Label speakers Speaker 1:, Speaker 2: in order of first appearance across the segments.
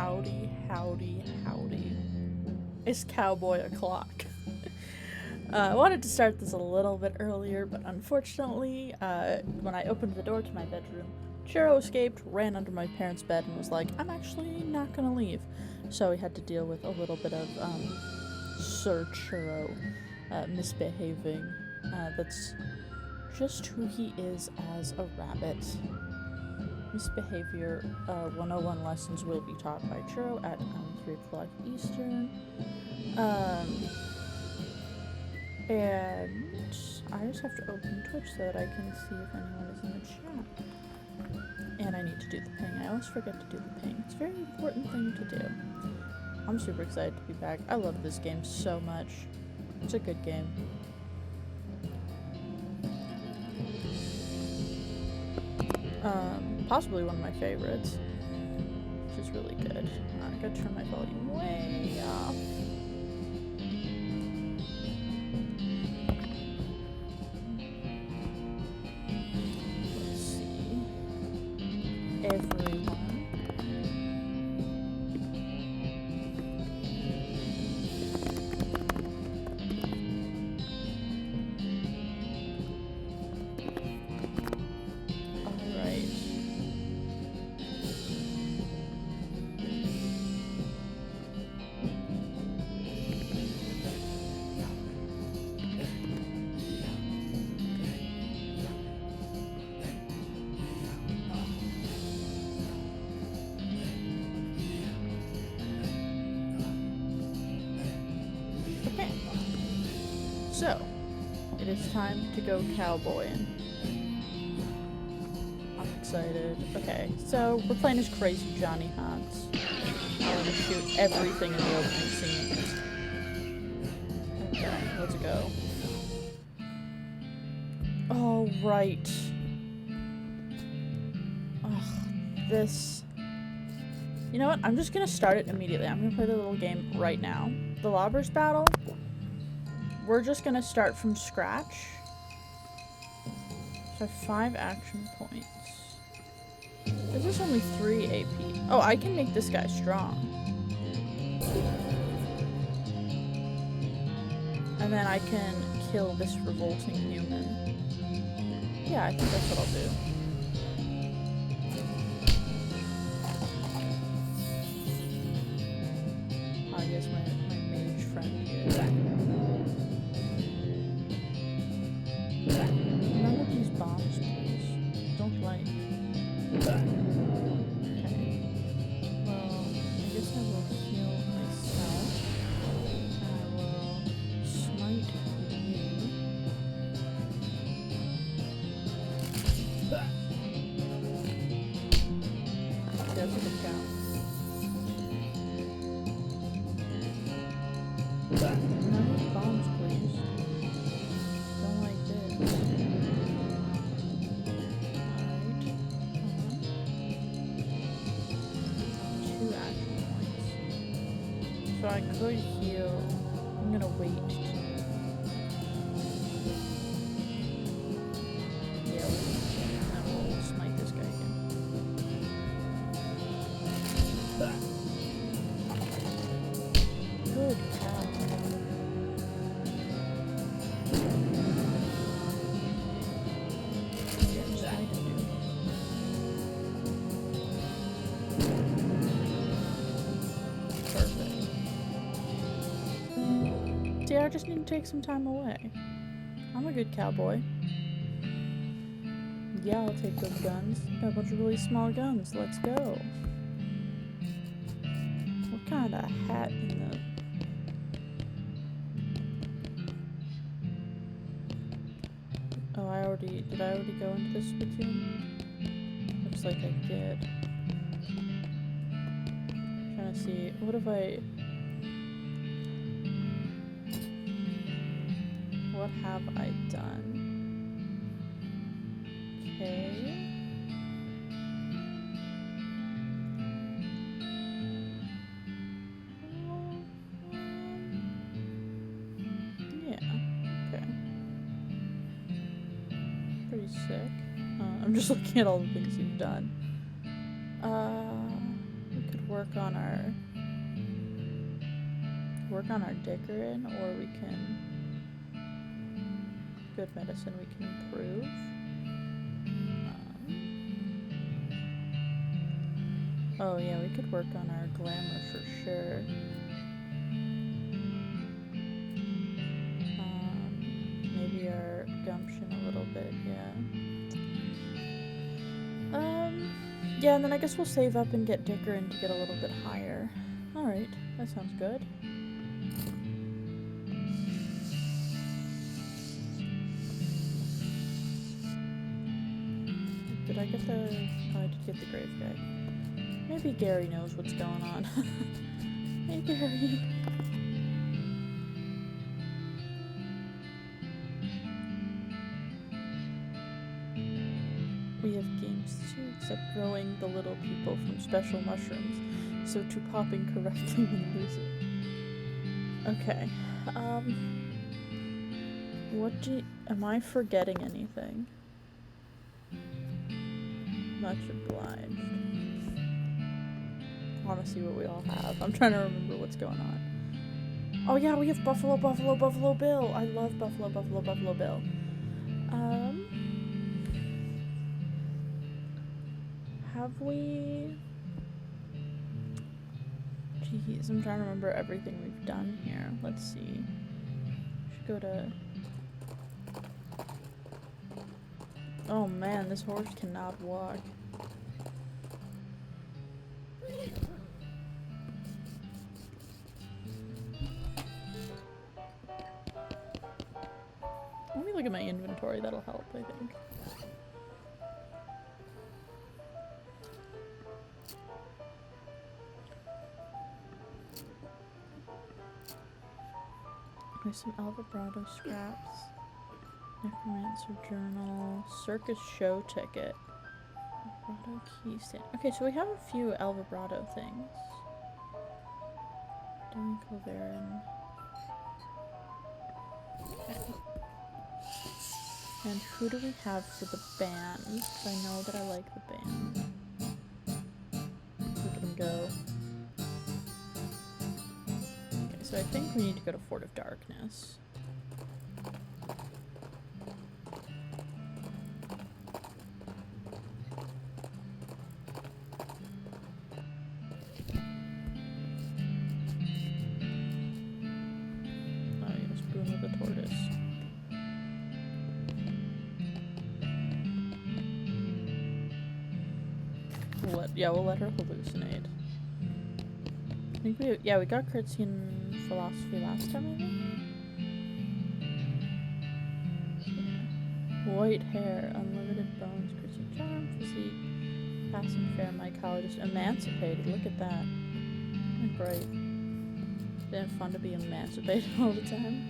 Speaker 1: Howdy, howdy, howdy. It's cowboy o'clock. I wanted to start this a little bit earlier, but unfortunately, when I opened the door to my bedroom, Churro escaped, ran under my parents' bed, and was like, I'm actually not gonna leave. So we had to deal with a little bit of, Sir Churro, misbehaving. That's just who he is as a rabbit. Misbehavior 101 lessons will be taught by Churro at 3 o'clock Eastern. And I just have to open Twitch so that I can see if anyone is in the chat. And I need to do the ping. I always forget to do the ping. It's a very important thing to do. I'm super excited to be back. I love this game so much. It's a good game. Possibly one of my favorites, which is really good. I gotta turn my volume way off. Let's see. Everyone. So, it is time to go cowboying. I'm excited. Okay, so we're playing as crazy Johnny Honse. I want to shoot everything in the opening scene. Okay, let's go. Oh, right. Ugh, this... You know what? I'm just gonna start it immediately. I'm gonna play the little game right now. The Lobbers battle. We're just gonna start from scratch. So I have 5 action points. This is only 3 AP. Oh, I can make this guy strong. And then I can kill this revolting human. Yeah, I think that's what I'll do. I guess my mage friend here. None of these bombs, please. Don't like. Okay. Well, I guess I will heal myself. I will smite you. That's a good count. None of these bombs, please. Don't like this. Alright. 2 action points. So I could heal. I'm gonna wait. Yeah, and we'll smite this guy again. Good cow. See, I just need to take some time away. I'm a good cowboy. Yeah, I'll take those guns. Got a bunch of really small guns. Let's go. What kind of hat in the... Oh, did I already go into this spittoon? Looks like I did. Trying to see, what have I... What have I done? Okay. Yeah, okay. Pretty sick. I'm just looking at all the things you've done. We could work work on our Dickerin, or we can good medicine we can improve. Oh yeah, we could work on our glamour for sure. Maybe our gumption a little bit, yeah. Yeah, and then I guess we'll save up and get Dickerin to get a little bit higher. Alright, that sounds good. Did I get the... Oh, I did get the grave guy. Maybe Gary knows what's going on. Hey, Gary. We have games too, except growing the little people from special mushrooms, so to popping correctly when losing. Okay. Am I forgetting anything? Much obliged. I want to see what we all have. I'm trying to remember what's going on. Oh yeah, we have Buffalo Bill. I love Buffalo Bill. Have we... Jeez, I'm trying to remember everything we've done here. Let's see. Should go to... Oh man, this horse cannot walk. Let me look at my inventory, that'll help, I think. There's some Alvarado scraps. Necromancer journal. Circus show ticket. Alvarado key stand. Okay, so we have a few Alvarado things. Demi Colverin. Okay. And who do we have for the band? Because I know that I like the band. We can go. Okay, so I think we need to go to Fort of Darkness. Oh, yes, Boom of the Tortoise. We'll let her hallucinate. I think we got Curtsian philosophy last time, I think. Yeah. White hair, unlimited bones, Curtsian charm, physique, passing fair, mycologist, emancipated. Look at that. Great. Isn't it fun to be emancipated all the time?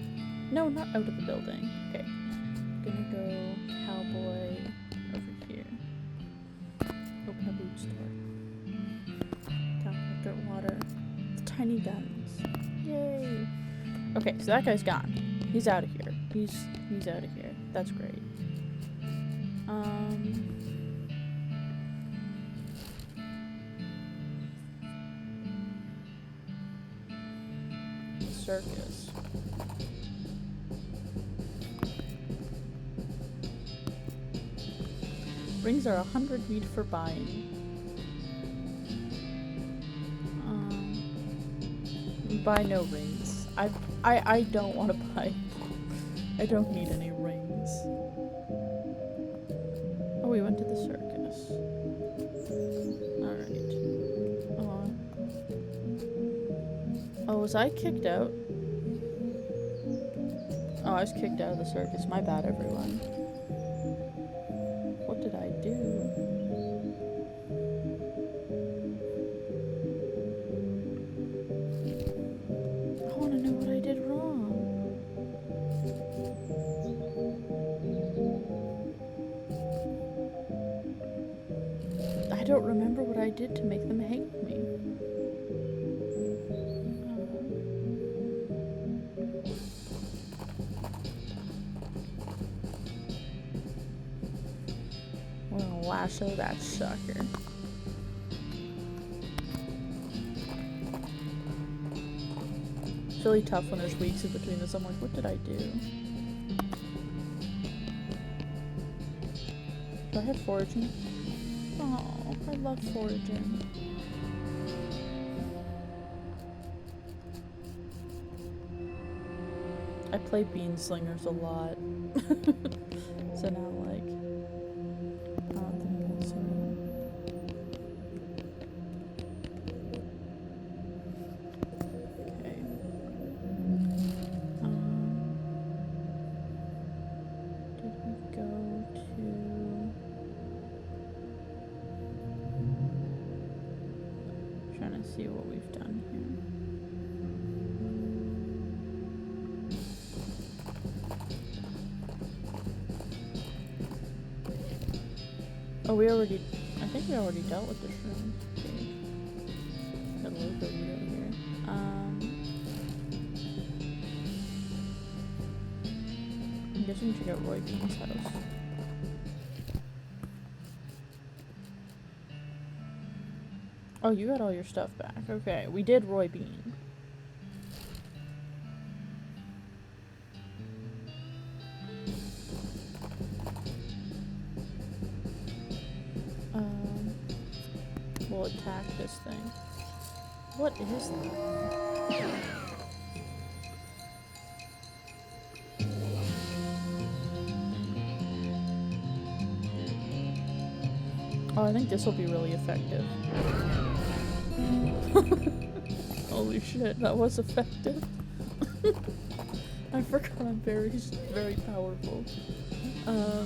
Speaker 1: No, not out of the building. Okay. Gonna go cowboy over here. Open a boot store. Water. Tiny guns. Yay! Okay, so that guy's gone. He's out of here. He's out of here. That's great. Circus. Rings are 100 meat for buying. Buy no rings. I don't want to buy. I don't need any rings. Oh, we went to the circus. Alright. Oh, was I kicked out? Oh, I was kicked out of the circus. My bad, everyone. What did I do? I don't remember what I did to make them hate me. We're gonna lasso that sucker. It's really tough when there's weeks in between this. I'm like, what did I do? Do I have foraging? Oh, I love foraging. I play Bean Slingers a lot. So now, like, I don't think that's okay. Did we go to... trying to see what we've done here. Oh, we already... I think we already dealt with the shroom. Okay. Got a little bit over here. I'm guessing we should go Roy Bean's house. Oh, you got all your stuff back. Okay, we did Roy Bean. We'll attack this thing. What is that? Oh, I think this will be really effective. Holy shit, that was effective. I forgot I'm very, very powerful. Oh.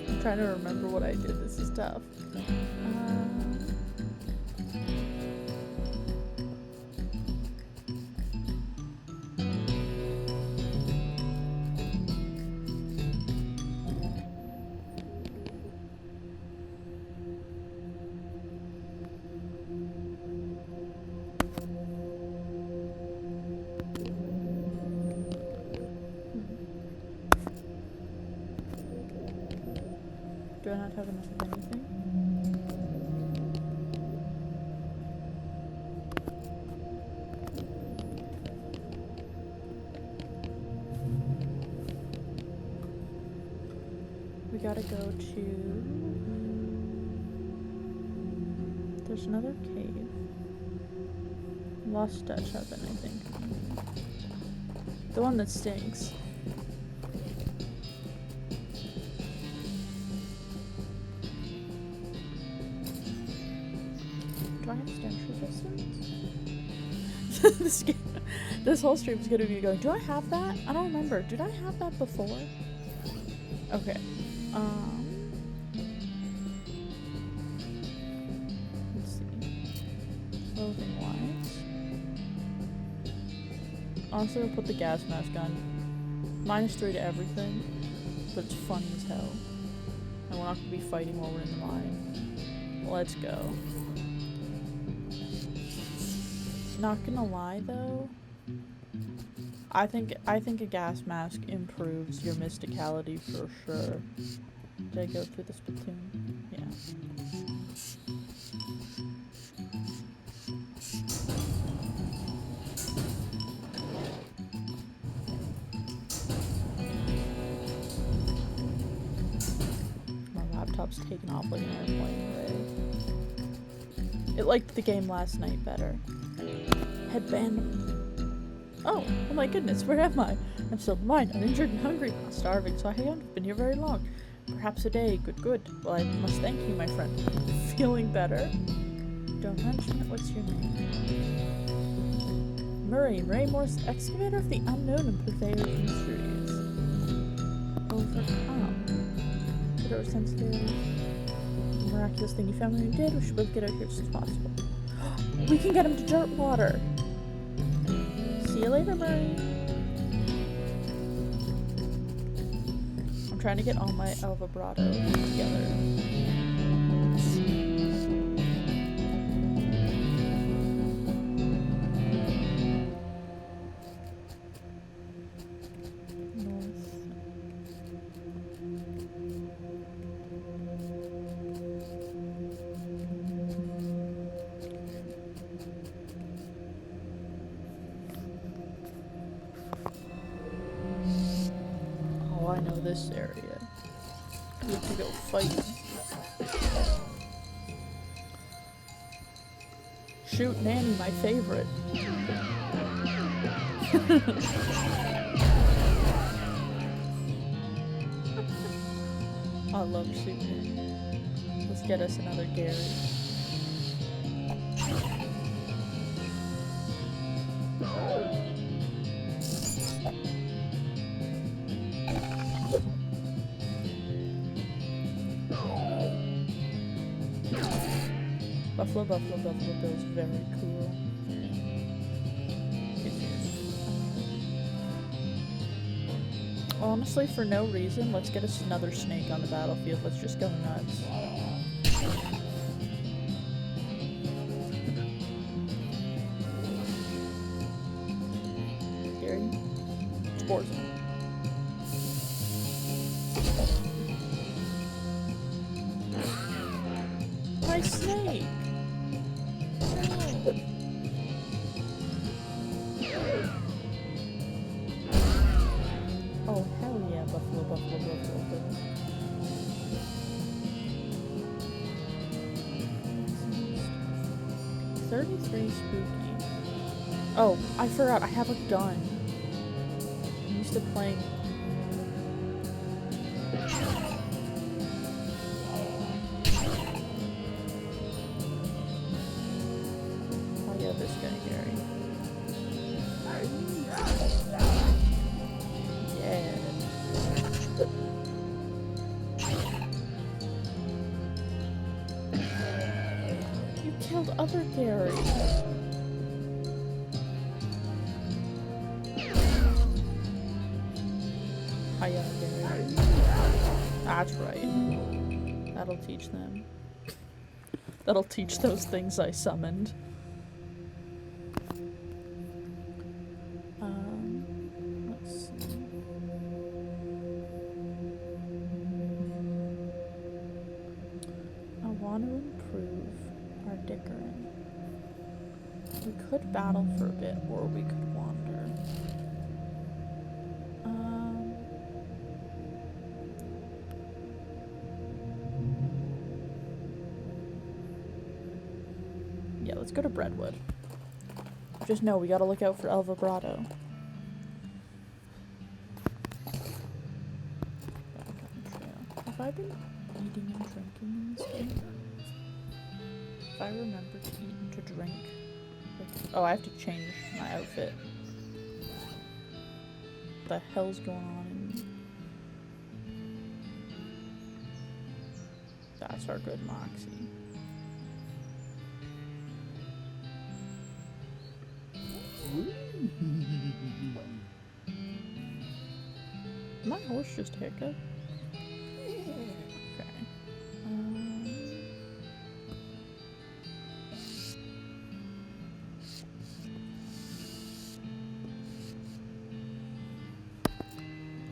Speaker 1: I'm trying to remember what I did. This is tough. Do I not have enough of anything? We gotta go to... There's another cave. Lost Dutch Oven, I think. The one that stinks. Do I have stench resistance? This whole stream is gonna be going, do I have that? I don't remember. Did I have that before? Okay. Let's see. Loathing wise. Honestly, I'll put the gas mask on. -3 to everything, but it's funny as hell. And we're not gonna be fighting while we're in the mine. Let's go. Not gonna lie though, I think a gas mask improves your mysticality for sure. Did I go through this platoon? Yeah. My laptop's taken off like an airplane away. It liked the game last night better. Headband. Oh my goodness, where am I? I'm still in mine, uninjured and hungry, not starving, so I haven't been here very long. Perhaps a day, good. Well, I must thank you, my friend. Feeling better? Don't mention it, what's your name? Murray Morse, excavator of the unknown and purveyor of mysteries. Overcome. Whatever sensitive, miraculous thing you found when you did, we should both get out here as soon as possible. We can get him to dirt water! See you later, Murray. I'm trying to get all my El Vibrato together. Oh, I know this area. We have to go fight. Shoot Nanny, my favorite. I love shooting. Let's get us another Gary. Buffalo Bill's very cool. Honestly, for no reason, let's get us another snake on the battlefield. Let's just go nuts. Gary? Spores. My snake! No. Oh, hell yeah, Buffalo Bill. 33 spooky. Oh, I forgot, I have a gun. I'm used to playing. Oh yeah, this guy, Gary. Yeah. You killed other Gary. Hiya, Gary. That's right. That'll teach them. That'll teach those things I summoned. Let's see. I want to improve our dickering. We could battle for a bit, or we could wander. Yeah, let's go to Brentwood. Just know we gotta look out for El Vibrato. Have I been eating and drinking in this game? If I remember to eat and to drink. Oh, I have to change my outfit. What the hell's going on in me? That's our good Moxie. My horse just hiccup. Okay.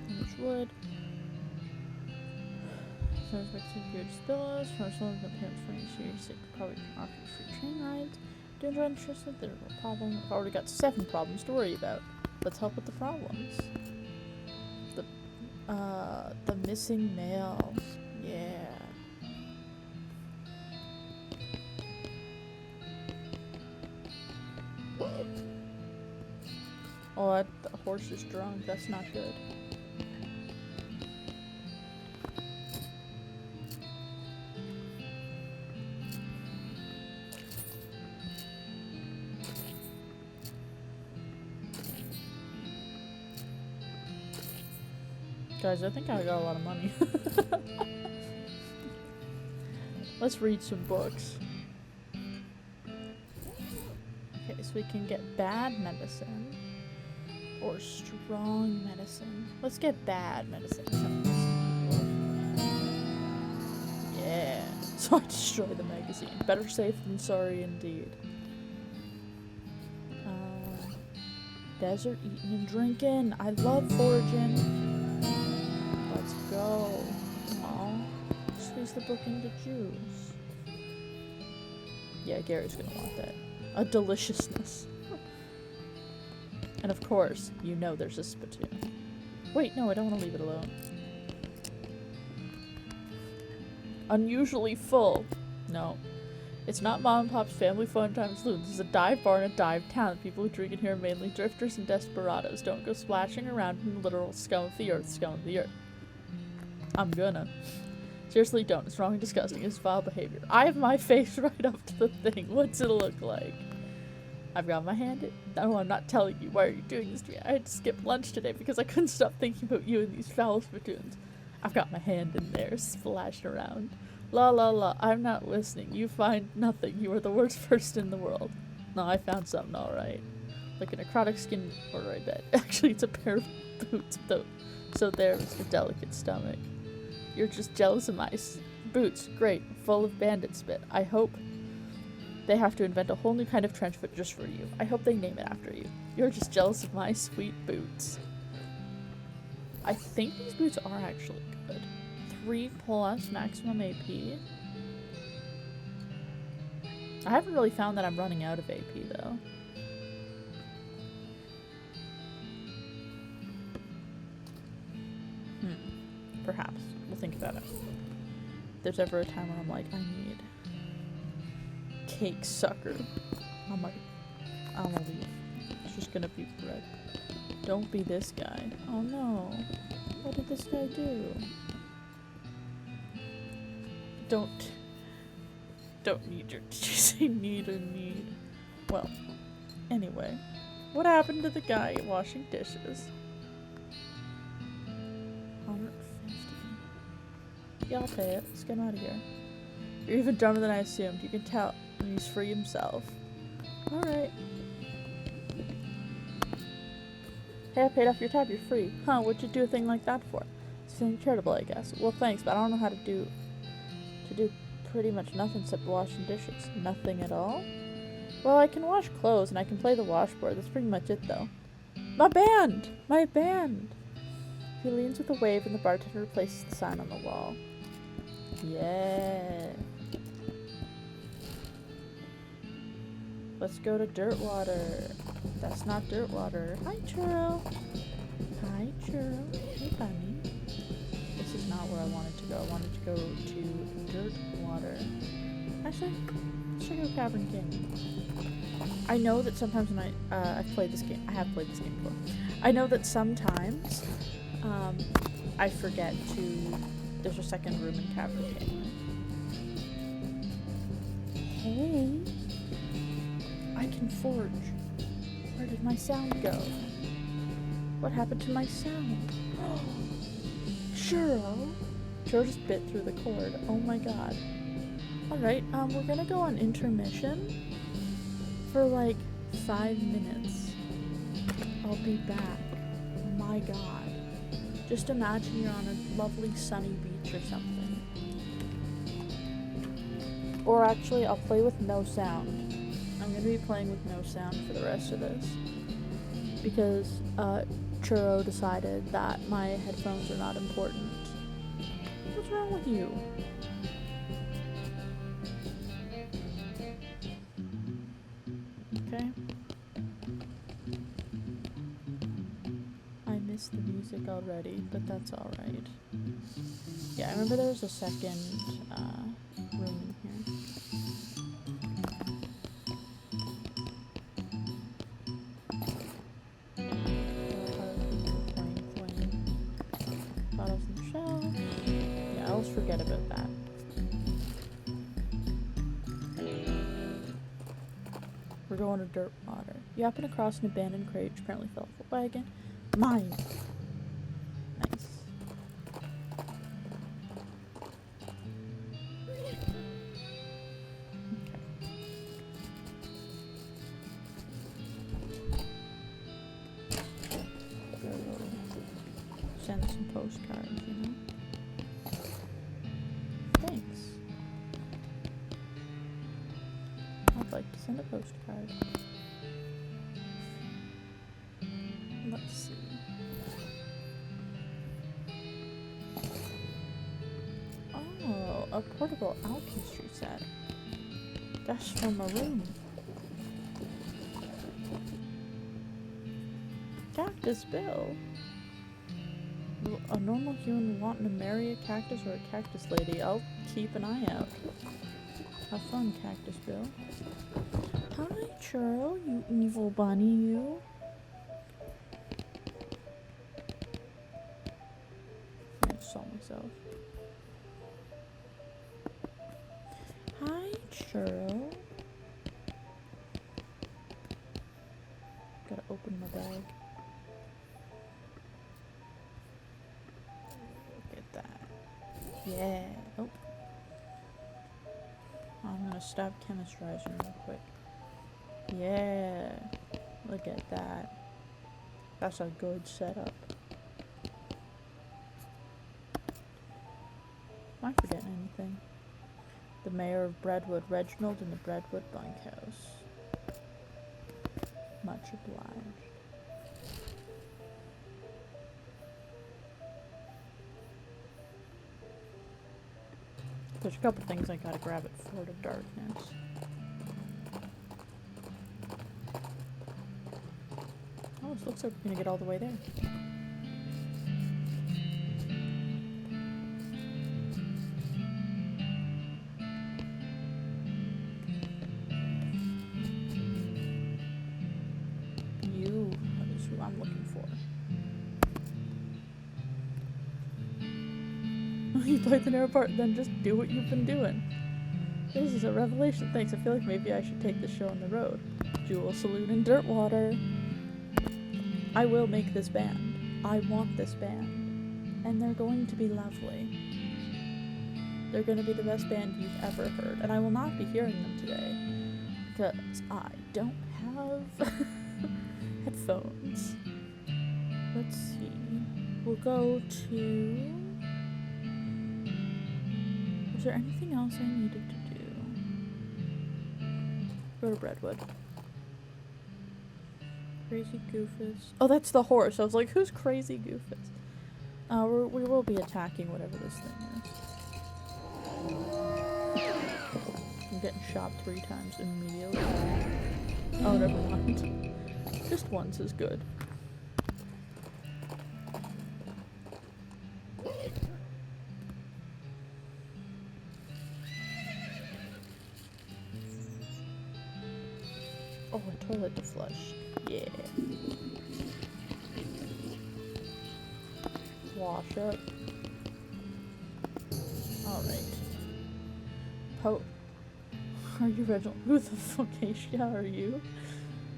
Speaker 1: Much wood. So it's like some good spills. First one, the parents for each year, so you could probably offer free train rides. Do enjoy interest if there's a problem. I've already got 7 problems to worry about. Let's help with the problems. The missing mail. Yeah. Oh, the horse is drunk. That's not good. Guys, I think I got a lot of money. Let's read some books. Okay, so we can get bad medicine. or strong medicine? Let's get bad medicine. Yeah. So I destroy the magazine. Better safe than sorry indeed. Desert eating and drinking. I love foraging. Let's go. Aw. Squeeze the book into juice. Yeah, Gary's gonna want that. A deliciousness. And of course, you know there's a spittoon. Wait, no, I don't want to leave it alone. Unusually full. No. It's not mom and pop's family fun time saloon. This is a dive bar in a dive town. People who drink in here are mainly drifters and desperados. Don't go splashing around in the literal scum of the earth. Scum of the earth. I'm gonna. Seriously, don't. It's wrong and disgusting. It's vile behavior. I have my face right up to the thing. What's it look like? I've got my hand in. No, I'm not telling you. Why are you doing this to me? I had to skip lunch today because I couldn't stop thinking about you and these foul spittoons. I've got my hand in there, splashing around. La la la, I'm not listening. You find nothing. You are the worst person in the world. No, I found something alright. Like a necrotic skin order, I bet. Actually, it's a pair of boots, though. So there's a delicate stomach. You're just jealous of my boots. Great, full of bandit spit. I hope they have to invent a whole new kind of trench foot just for you. I hope they name it after you. You're just jealous of my sweet boots. I think these boots are actually good. 3+ maximum AP. I haven't really found that I'm running out of AP though. Perhaps. We'll think about it. If there's ever a time when I'm like, I need cake sucker. I'm like, I'm gonna leave. It's just gonna be bread. Don't be this guy. Oh no. What did this guy do? Don't need your, did you say need or need? Well, anyway. What happened to the guy washing dishes? 150. Yeah, I'll pay it. Let's get him out of here. You're even dumber than I assumed. You can tell when he's free himself. Alright. Hey, I paid off your tab. You're free. Huh, what'd you do a thing like that for? Something charitable, I guess. Well, thanks, but I don't know how to do pretty much nothing except washing dishes. Nothing at all? Well, I can wash clothes and I can play the washboard. That's pretty much it, though. My band! My band! He leans with a wave and the bartender replaces the sign on the wall. Yeah. Let's go to Dirtwater. That's not Dirtwater. Hi, Churro. Hi, Churro. Hey, bunny. This is not where I wanted to go. I wanted to go to Dirtwater. Actually, let's check out Cavern King. I know that sometimes when I've played this game, I have played this game before. I know that sometimes, I forget to, there's a second room in Cavern King. Hey. I can forge. Where did my sound go? What happened to my sound? Churro! Churro just bit through the cord. Oh my god. Alright, we're gonna go on intermission for like 5 minutes. I'll be back. Oh my god. Just imagine you're on a lovely sunny beach or something. Or actually, I'll play with no sound. I'm gonna be playing with no sound for the rest of this. Because, Churro decided that my headphones are not important. What's wrong with you? Okay. I missed the music already, but that's alright. Yeah, I remember there was a second, room in here. Bottles on the shelf. Yeah, I'll just forget about that. We're going to Dirtwater. You happen across an abandoned crate which apparently fell off a wagon. Mine! Nice. Okay. some postcards, you know? Thanks. I'd like to send a postcard. Let's see. Oh, a portable alchemy set. That's from a room. Cactus Bill. Will a normal human wanting to marry a cactus or a cactus lady? I'll keep an eye out. Have fun, Cactus Bill. Hi, Churl, you evil bunny, you. I just saw myself. Hi, Churl. Gotta open my bag. Look at that. Yeah. Oh. I'm gonna stop chemistrizing real quick. Yeah. Look at that. That's a good setup. Am I forgetting anything? The mayor of Breadwood, Reginald in the Breadwood bunkhouse. Much obliged. There's a couple things I gotta grab at Fort of Darkness. Oh, it looks like we're gonna get all the way there. You is who I'm looking for. You played the narrow part, then just do what you've been doing. This is a revelation. Thanks. I feel like maybe I should take this show on the road. Jewel Saloon in Dirtwater. I will make this band. I want this band. And they're going to be lovely. They're going to be the best band you've ever heard. And I will not be hearing them today. Because I don't have headphones. Let's see. We'll go to... Was there anything else I needed to do? Go to Redwood. Crazy Goofus. Oh, that's the horse. I was like, who's Crazy Goofus? We will be attacking whatever this thing is. I'm getting shot 3 times immediately. Oh, never mind. Just once is good. Oh, a toilet to flush. Yeah. Wash up. Alright. Are you Reginald? Who the fuck are you?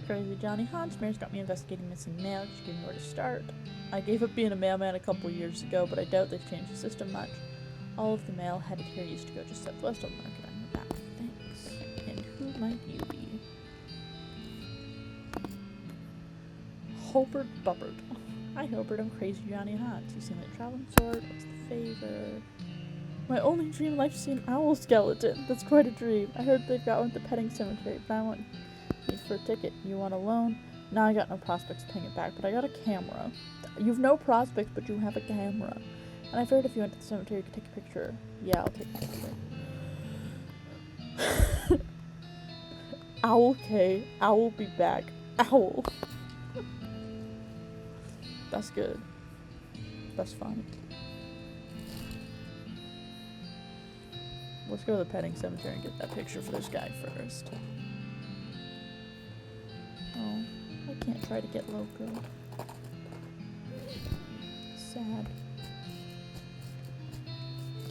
Speaker 1: Crazy Johnny Honse. Mayor's got me investigating missing mail. Just give me where to start. I gave up being a mailman a couple years ago, but I doubt they've changed the system much. All of the mail headed here used to go just southwest on Market on your back. Thanks. And who might you be? Hobart Bubbard. Hi Hobart, I'm Crazy Johnny Honse. You seem like a traveling sort. What's the favor? My only dream in life is to see an owl skeleton. That's quite a dream. I heard they've got one at the petting cemetery, but I want need for a ticket. You want a loan? No, I got no prospects paying it back, but I got a camera. You've no prospects, but you have a camera. And I figured if you went to the cemetery, you could take a picture. Yeah, I'll take a picture. Owl K. Owl be back. Owl. That's good. That's fine. Let's go to the petting cemetery and get that picture for this guy first. Oh, I can't try to get loco. Sad.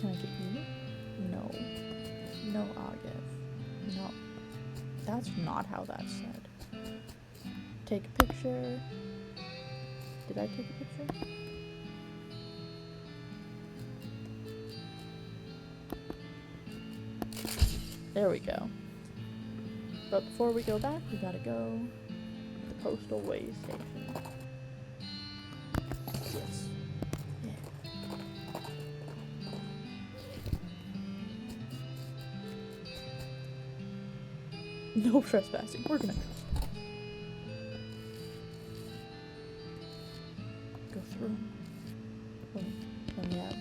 Speaker 1: Can I get you? No. No, Agif. No. That's not how that's said. Take a picture. Did I take a picture? There we go. But before we go back, we gotta go to the postal way station. Yes. Yeah. No trespassing. We're gonna go through. Yeah.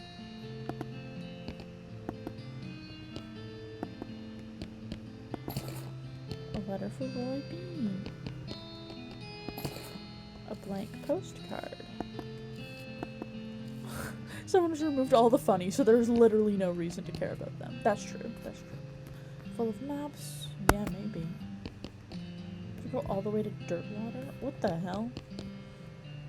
Speaker 1: A letter for Roy Bean. A blank postcard. Someone has removed all the funny, so there's literally no reason to care about them. That's true. That's true. Full of maps? Yeah, maybe. Did you go all the way to Dirtwater? What the hell?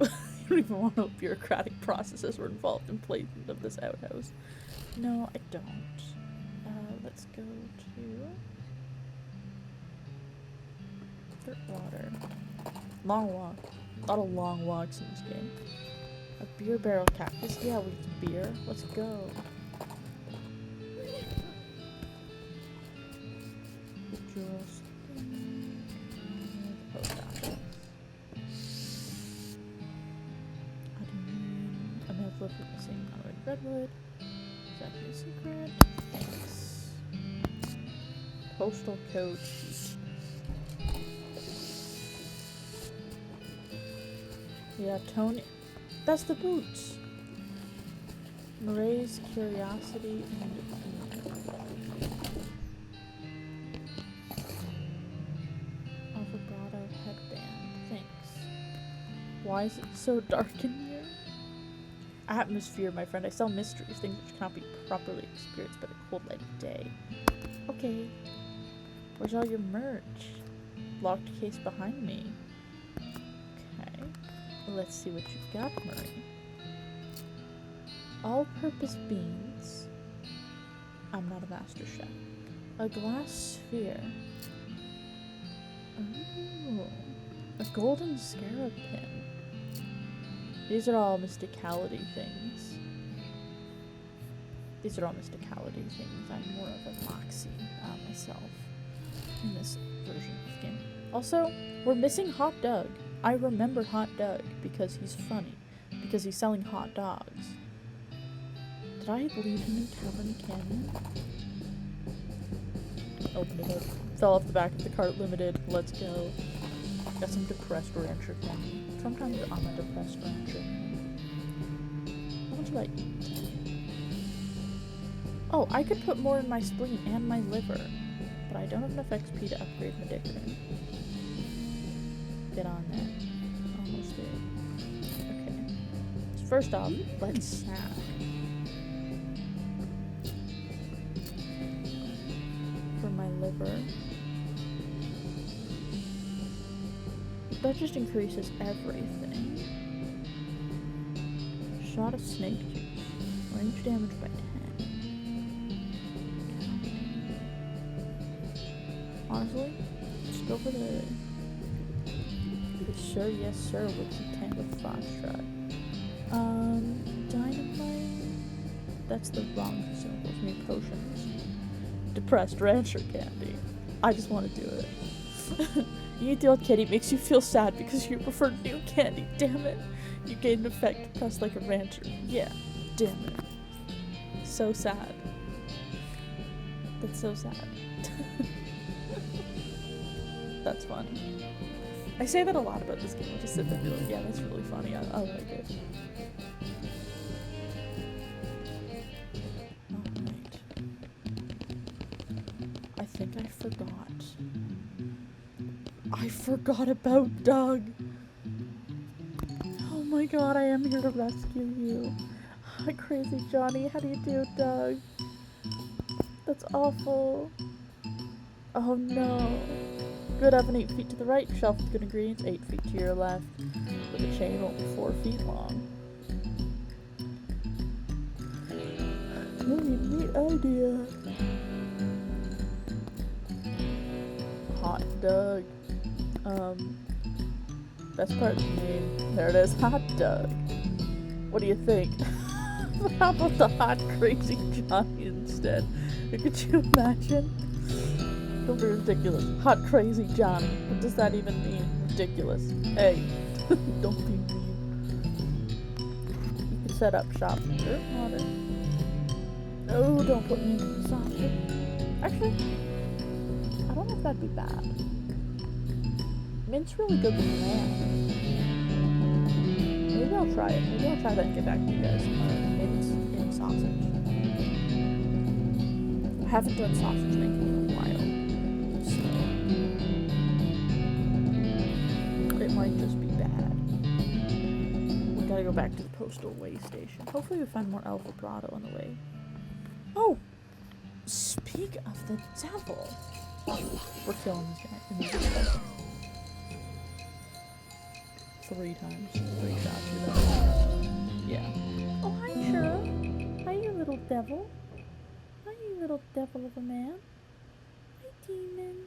Speaker 1: I don't even want to know bureaucratic processes were involved in placement of this outhouse. No, I don't. Let's go to Dirtwater. Long walk. A lot of long walks in this game. A beer barrel cactus? Yeah, we get beer. Let's go. Just post office. I do need a mail flip with the same color redwood. Exactly secret. Thanks. Postal code sheet. Yeah, Tony. That's the boots. Marie's curiosity and avocado headband. Thanks. Why is it so dark in here? Atmosphere, my friend. I sell mysteries, things which cannot be properly experienced by the cold light of day. Okay. Where's all your merch? Locked case behind me. Okay. Let's see what you've got, Marie. All-purpose beans. I'm not a master chef. A glass sphere. Ooh. A golden scarab pin. These are all mysticality things. I'm more of a Moxie myself in this version of the game. Also, we're missing Hot Doug. I remember Hot Doug because he's funny. Because he's selling hot dogs. Did I leave him in Tavern Canyon? Open it up. Fell off the back of the cart limited. Let's go. Got some depressed rancher candy. Sometimes I'm a depressed rancher. How much did I eat? Oh, I could put more in my spleen and my liver. But I don't have enough XP to upgrade my Dickering. Get on there. Almost there. Okay. So first off, let's snack. For my liver. That just increases everything. Shot of snake juice. Range damage by 10. Honestly, let's go for the sir, yes sir, with the tank of Foxtrot. Dynamite. That's the wrong symbols. Need potions. Depressed rancher candy. I just want to do it. You eat the old candy, makes you feel sad because you prefer new candy. Damn it. You gain an effect depressed like a rancher. Yeah. Damn it. So sad. That's so sad. That's funny. I say that a lot about this game. I just sit there and be like, yeah, that's really funny. I like it. Alright. I think I forgot. I forgot about Doug. Oh my god, I am here to rescue you. Hi, crazy Johnny. How do you do, Doug? That's awful. Oh no. Good oven 8 feet to the right, shelf with good ingredients 8 feet to your left, with a chain only 4 feet long. Really neat idea. Hot Doug. Best part of the name. There it is, Hot Doug. What do you think? How about the Hot Crazy Johnny instead? Could you imagine? Don't be ridiculous. Hot Crazy Johnny. What does that even mean? Ridiculous. Hey, don't be mean. You can set up shop in Dirtwater. No, don't put me into this option. Actually, I don't know if that'd be bad. Mint's really good with lamb. Maybe I'll try it. Maybe I'll try that and get back to you guys. Mint and sausage. I haven't done sausage making in a while, so it might just be bad. We gotta go back to the postal way station. Hopefully we find more El Vibrato on the way. Oh! Speak of the devil! We're killing this guy immediately. 3 times. 3 shots. Yeah. Oh, hi, Shura. Hi, you little devil. Hi, you little devil of a man. Hi, demon.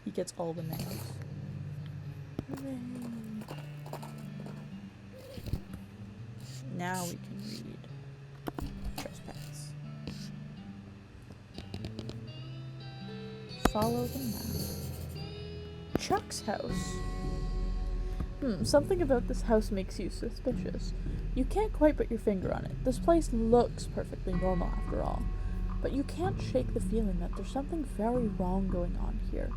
Speaker 1: He gets all the names. Hooray. Now we can read. Trespass. Follow the map. Chuck's house. Something about this house makes you suspicious. You can't quite put your finger on it. This place looks perfectly normal after all. But you can't shake the feeling that there's something very wrong going on here.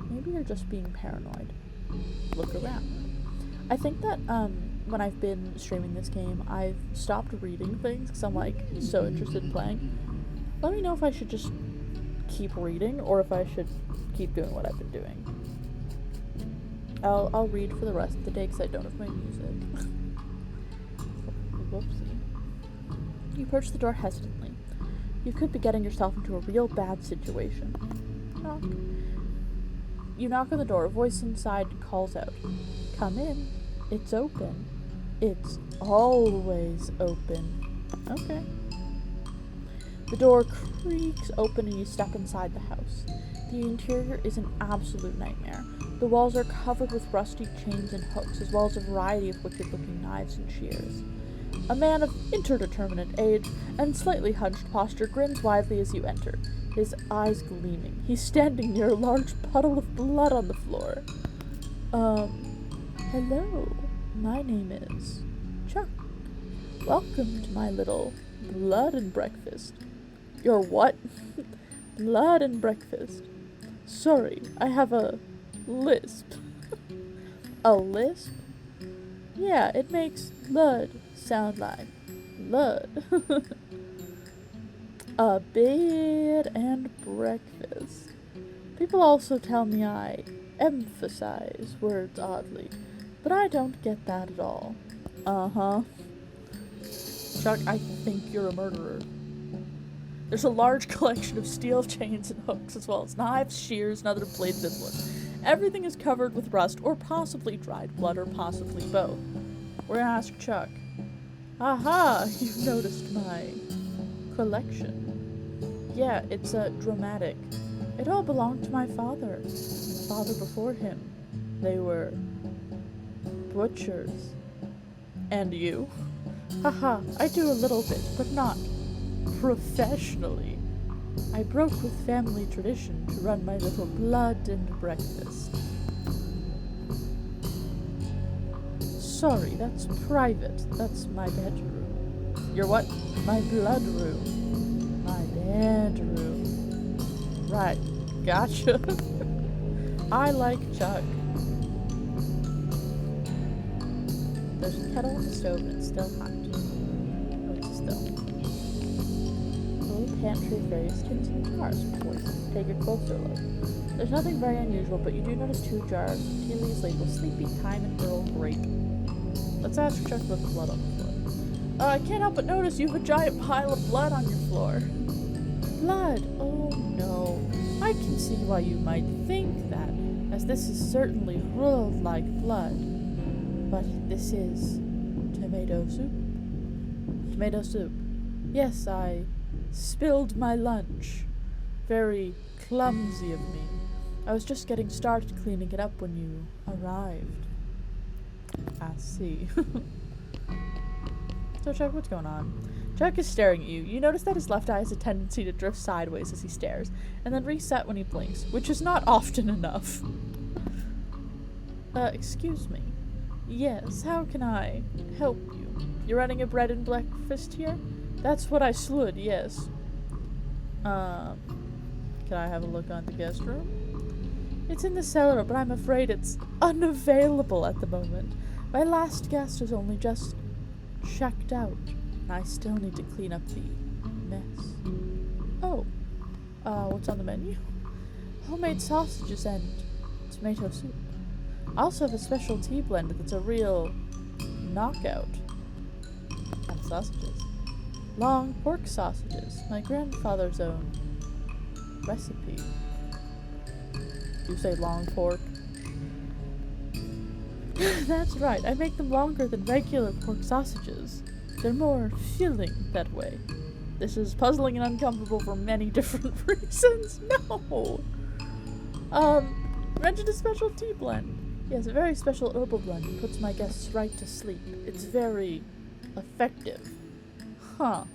Speaker 1: Maybe you're just being paranoid. Look around. I think that, when I've been streaming this game, I've stopped reading things because I'm, like, so interested in playing. Let me know if I should just keep reading or if I should keep doing what I've been doing. I'll read for the rest of the day because I don't have my music. Whoopsie. You approach the door hesitantly. You could be getting yourself into a real bad situation. Knock. You knock on the door. A voice inside calls out. Come in. It's open. It's always open. Okay. The door creaks open and you step inside the house. The interior is an absolute nightmare. The walls are covered with rusty chains and hooks, as well as a variety of wicked-looking knives and shears. A man of indeterminate age and slightly hunched posture grins widely as you enter, his eyes gleaming. He's standing near a large puddle of blood on the floor. Hello. My name is Chuck. Welcome to my little blood and breakfast. Your what? Blood and breakfast. Sorry, I have a lisp. A lisp? Yeah, it makes blood sound like blood. A bed and breakfast. People also tell me I emphasize words oddly, but I don't get that at all. Uh-huh. Chuck, I think you're a murderer. There's a large collection of steel chains and hooks, as well as knives, shears, and other blades and wood. Everything is covered with rust, or possibly dried blood, or possibly both. We're gonna ask Chuck. Aha! You've noticed my collection. Yeah, it's dramatic. It all belonged to my father. Father before him. They were butchers. And you? Haha, I do a little bit, but not professionally. I broke with family tradition to run my little blood and breakfast. Sorry, that's private. That's my bedroom. Your what? My blood room. My bedroom. Right, gotcha. I like Chuck. There's a kettle on the stove and it's still hot. Oh, it's still. A little pantry of various tins and jars. Take a closer look. There's nothing very unusual, but you do notice 2 jars of tea leaves labeled Sleepy Time and Earl Grape. Let's ask Chuck about the blood on the floor. I can't help but notice you have a giant pile of blood on your floor. Blood? Oh no. I can see why you might think that, as this is certainly ruled like blood. But this is tomato soup. Tomato soup. Yes, I spilled my lunch. Very clumsy of me. I was just getting started cleaning it up when you arrived. I see. So Chuck, what's going on? Chuck is staring at you. You notice that his left eye has a tendency to drift sideways as he stares, and then reset when he blinks, which is not often enough. Excuse me. Yes, how can I help you? You're running a bread and breakfast here? That's what I slud, yes. Can Can I have a look on the guest room? It's in the cellar, but I'm afraid it's unavailable at the moment. My last guest has only just checked out, and I still need to clean up the mess. Oh, what's on the menu? Homemade sausages and tomato soup. I also have a special tea blend that's a real knockout. And sausages. Long pork sausages, my grandfather's own recipe. You say long pork? That's right, I make them longer than regular pork sausages. They're more filling that way. This is puzzling and uncomfortable for many different reasons. No! Mentioned a special tea blend. Yes, a very special herbal blend. It puts my guests right to sleep. It's very effective. Huh.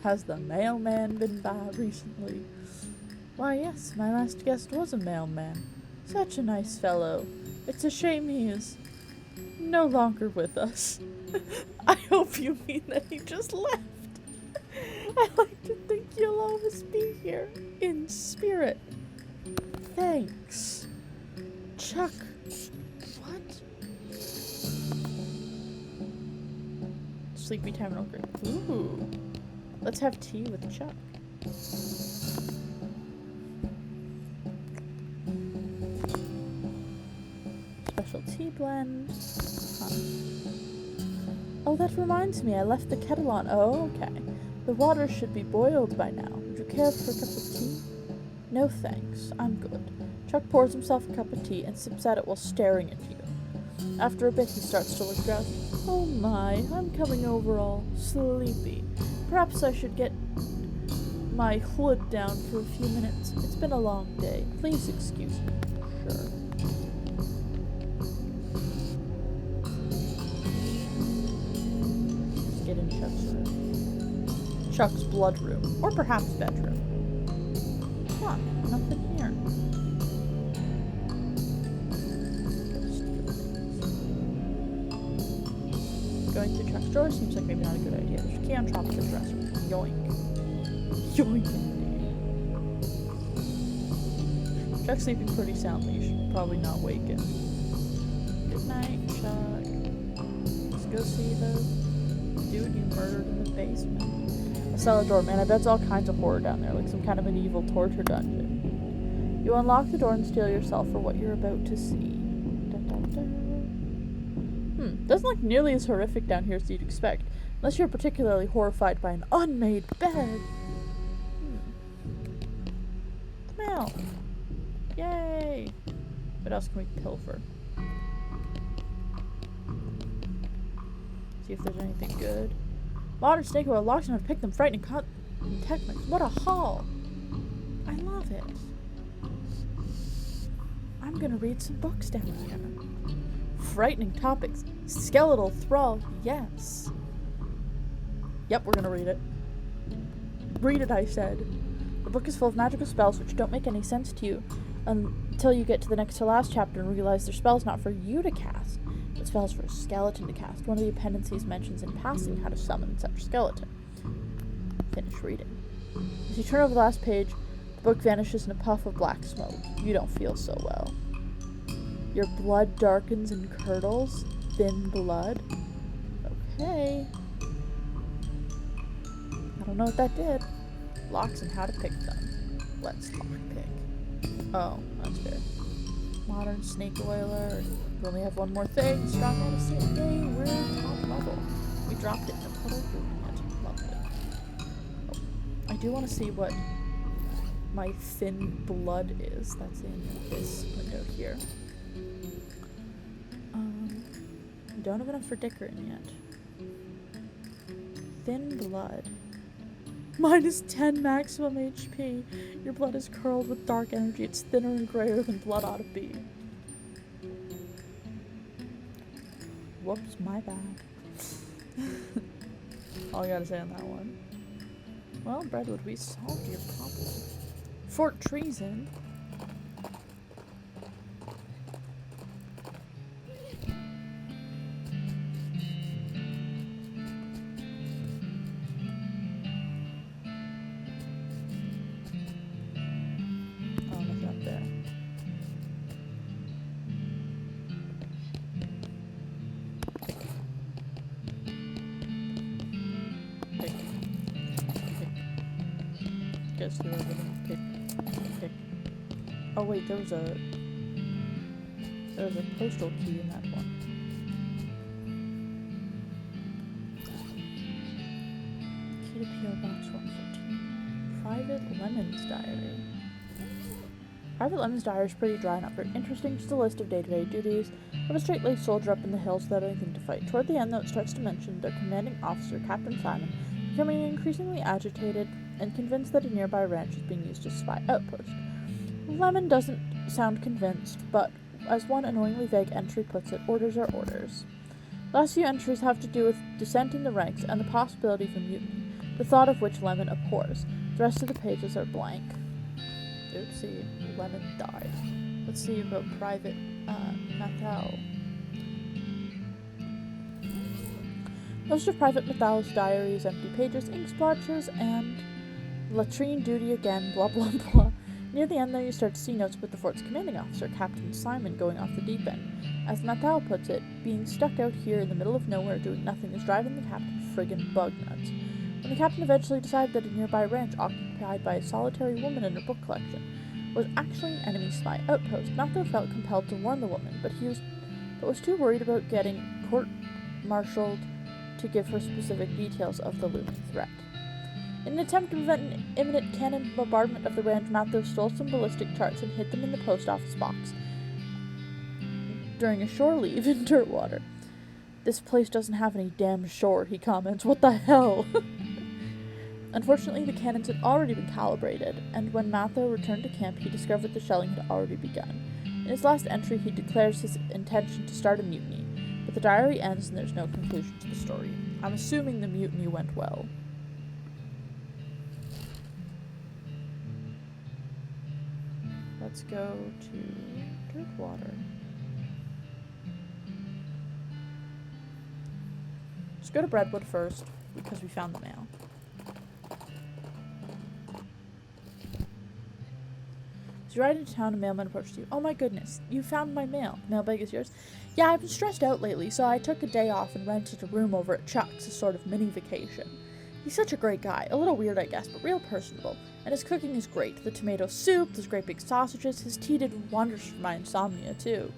Speaker 1: Has the mailman been by recently? Why, yes, my last guest was a mailman. Such a nice fellow. It's a shame he is no longer with us. I hope you mean that he just left. I like to think you'll always be here, in spirit. Thanks. Chuck. What? Sleepy time and group. Ooh. Let's have tea with Chuck. Special tea blend. Huh. Oh, that reminds me, I left the kettle on. Oh, okay. The water should be boiled by now. Would you care for a cup of tea? No thanks, I'm good. Chuck pours himself a cup of tea and sips at it while staring at you. After a bit, he starts to look drowsy. Oh my, I'm coming over all sleepy. Perhaps I should get my hood down for a few minutes. It's been a long day. Please excuse me. Sure. Let's get in Chuck's room. Chuck's blood room. Or perhaps bedroom. Huh, nothing here. Going through Chuck's drawer seems like maybe not a good idea. There's a key on top of the dresser. Yoink. Yoink indeed. Chuck's sleeping pretty soundly. You should probably not wake him. Good night, Chuck. Let's go see the dude you murdered in the basement. A cellar door, man. I bet it's all kinds of horror down there, like some kind of an evil torture dungeon. You unlock the door and steel yourself for what you're about to see. Dun, dun, dun. Doesn't look nearly as horrific down here as you'd expect, unless you're particularly horrified by an unmade bed. Smell. Yay! What else can we pilfer? See if there's anything good. Modern snake oil locks enough to pick them, frightening techniques. What a haul! I love it. I'm gonna read some books down here. Frightening topics. Skeletal thrall. Yes. Yep, we're gonna read it. Read it, I said. The book is full of magical spells which don't make any sense to you until you get to the next to last chapter and realize they're spells not for you to cast, but spells for a skeleton to cast. One of the appendices mentions in passing how to summon such skeleton. Finish reading. As you turn over the last page, the book vanishes in a puff of black smoke. You don't feel so well. Your blood darkens and curdles. Thin blood. Okay. I don't know what that did. Locks and how to pick them. Let's lockpick. Oh, that's good. Modern snake oiler. We only have one more thing. Strong medicine. Yay, we're top level. We dropped it. No color doing it. Lovely. Oh, I do want to see what my thin blood is. That's in this window here. Don't have enough for Dickerin yet. Thin blood. Minus 10 maximum HP. Your blood is curled with dark energy. It's thinner and grayer than blood ought to be. Whoops, my bad. All I gotta say on that one. Well, Breadwood, we solved your problem. Fort treason. is here over there. Pick. Oh wait, there was a postal key in that one. Key to P.O. Box 114. Private Lemon's Diary. Private Lemon's diary is pretty dry and not very interesting, just a list of day-to-day duties of a straight-laced soldier up in the hills without anything to fight. Toward the end, though, it starts to mention their commanding officer, Captain Simon, becoming increasingly agitated and convinced that a nearby ranch is being used as a spy outpost. Lemon doesn't sound convinced, but as one annoyingly vague entry puts it, orders are orders. Last few entries have to do with dissent in the ranks and the possibility of a mutiny, the thought of which Lemon abhors. The rest of the pages are blank. Oopsie, Lemon died. Let's see about Private Mathau. Most of Private Mathau's diary is empty pages, ink splotches, and latrine duty again, blah blah blah. Near the end, though, you start to see notes about the fort's commanding officer, Captain Simon, going off the deep end. As Mathau puts it, being stuck out here in the middle of nowhere doing nothing is driving the captain friggin' bug nuts. When the captain eventually decided that a nearby ranch occupied by a solitary woman and her book collection was actually an enemy spy outpost, Mathau felt compelled to warn the woman, but was too worried about getting court-martialed to give her specific details of the looming threat. In an attempt to prevent an imminent cannon bombardment of the ranch, Mathau stole some ballistic charts and hid them in the post office box during a shore leave in Dirtwater. This place doesn't have any damn shore, he comments. What the hell? Unfortunately, the cannons had already been calibrated, and when Mathau returned to camp, he discovered the shelling had already begun. In his last entry, he declares his intention to start a mutiny, but the diary ends and there's no conclusion to the story. I'm assuming the mutiny went well. Let's go to Dirtwater. Let's go to Brentwood first, because we found the mail. As you ride into town, a mailman approaches you. Oh my goodness, you found my mail. Mailbag is yours. Yeah, I've been stressed out lately, so I took a day off and rented a room over at Chuck's, a sort of mini vacation. He's such a great guy. A little weird, I guess, but real personable. And his cooking is great. The tomato soup, those great big sausages. His tea did wonders for my insomnia, too.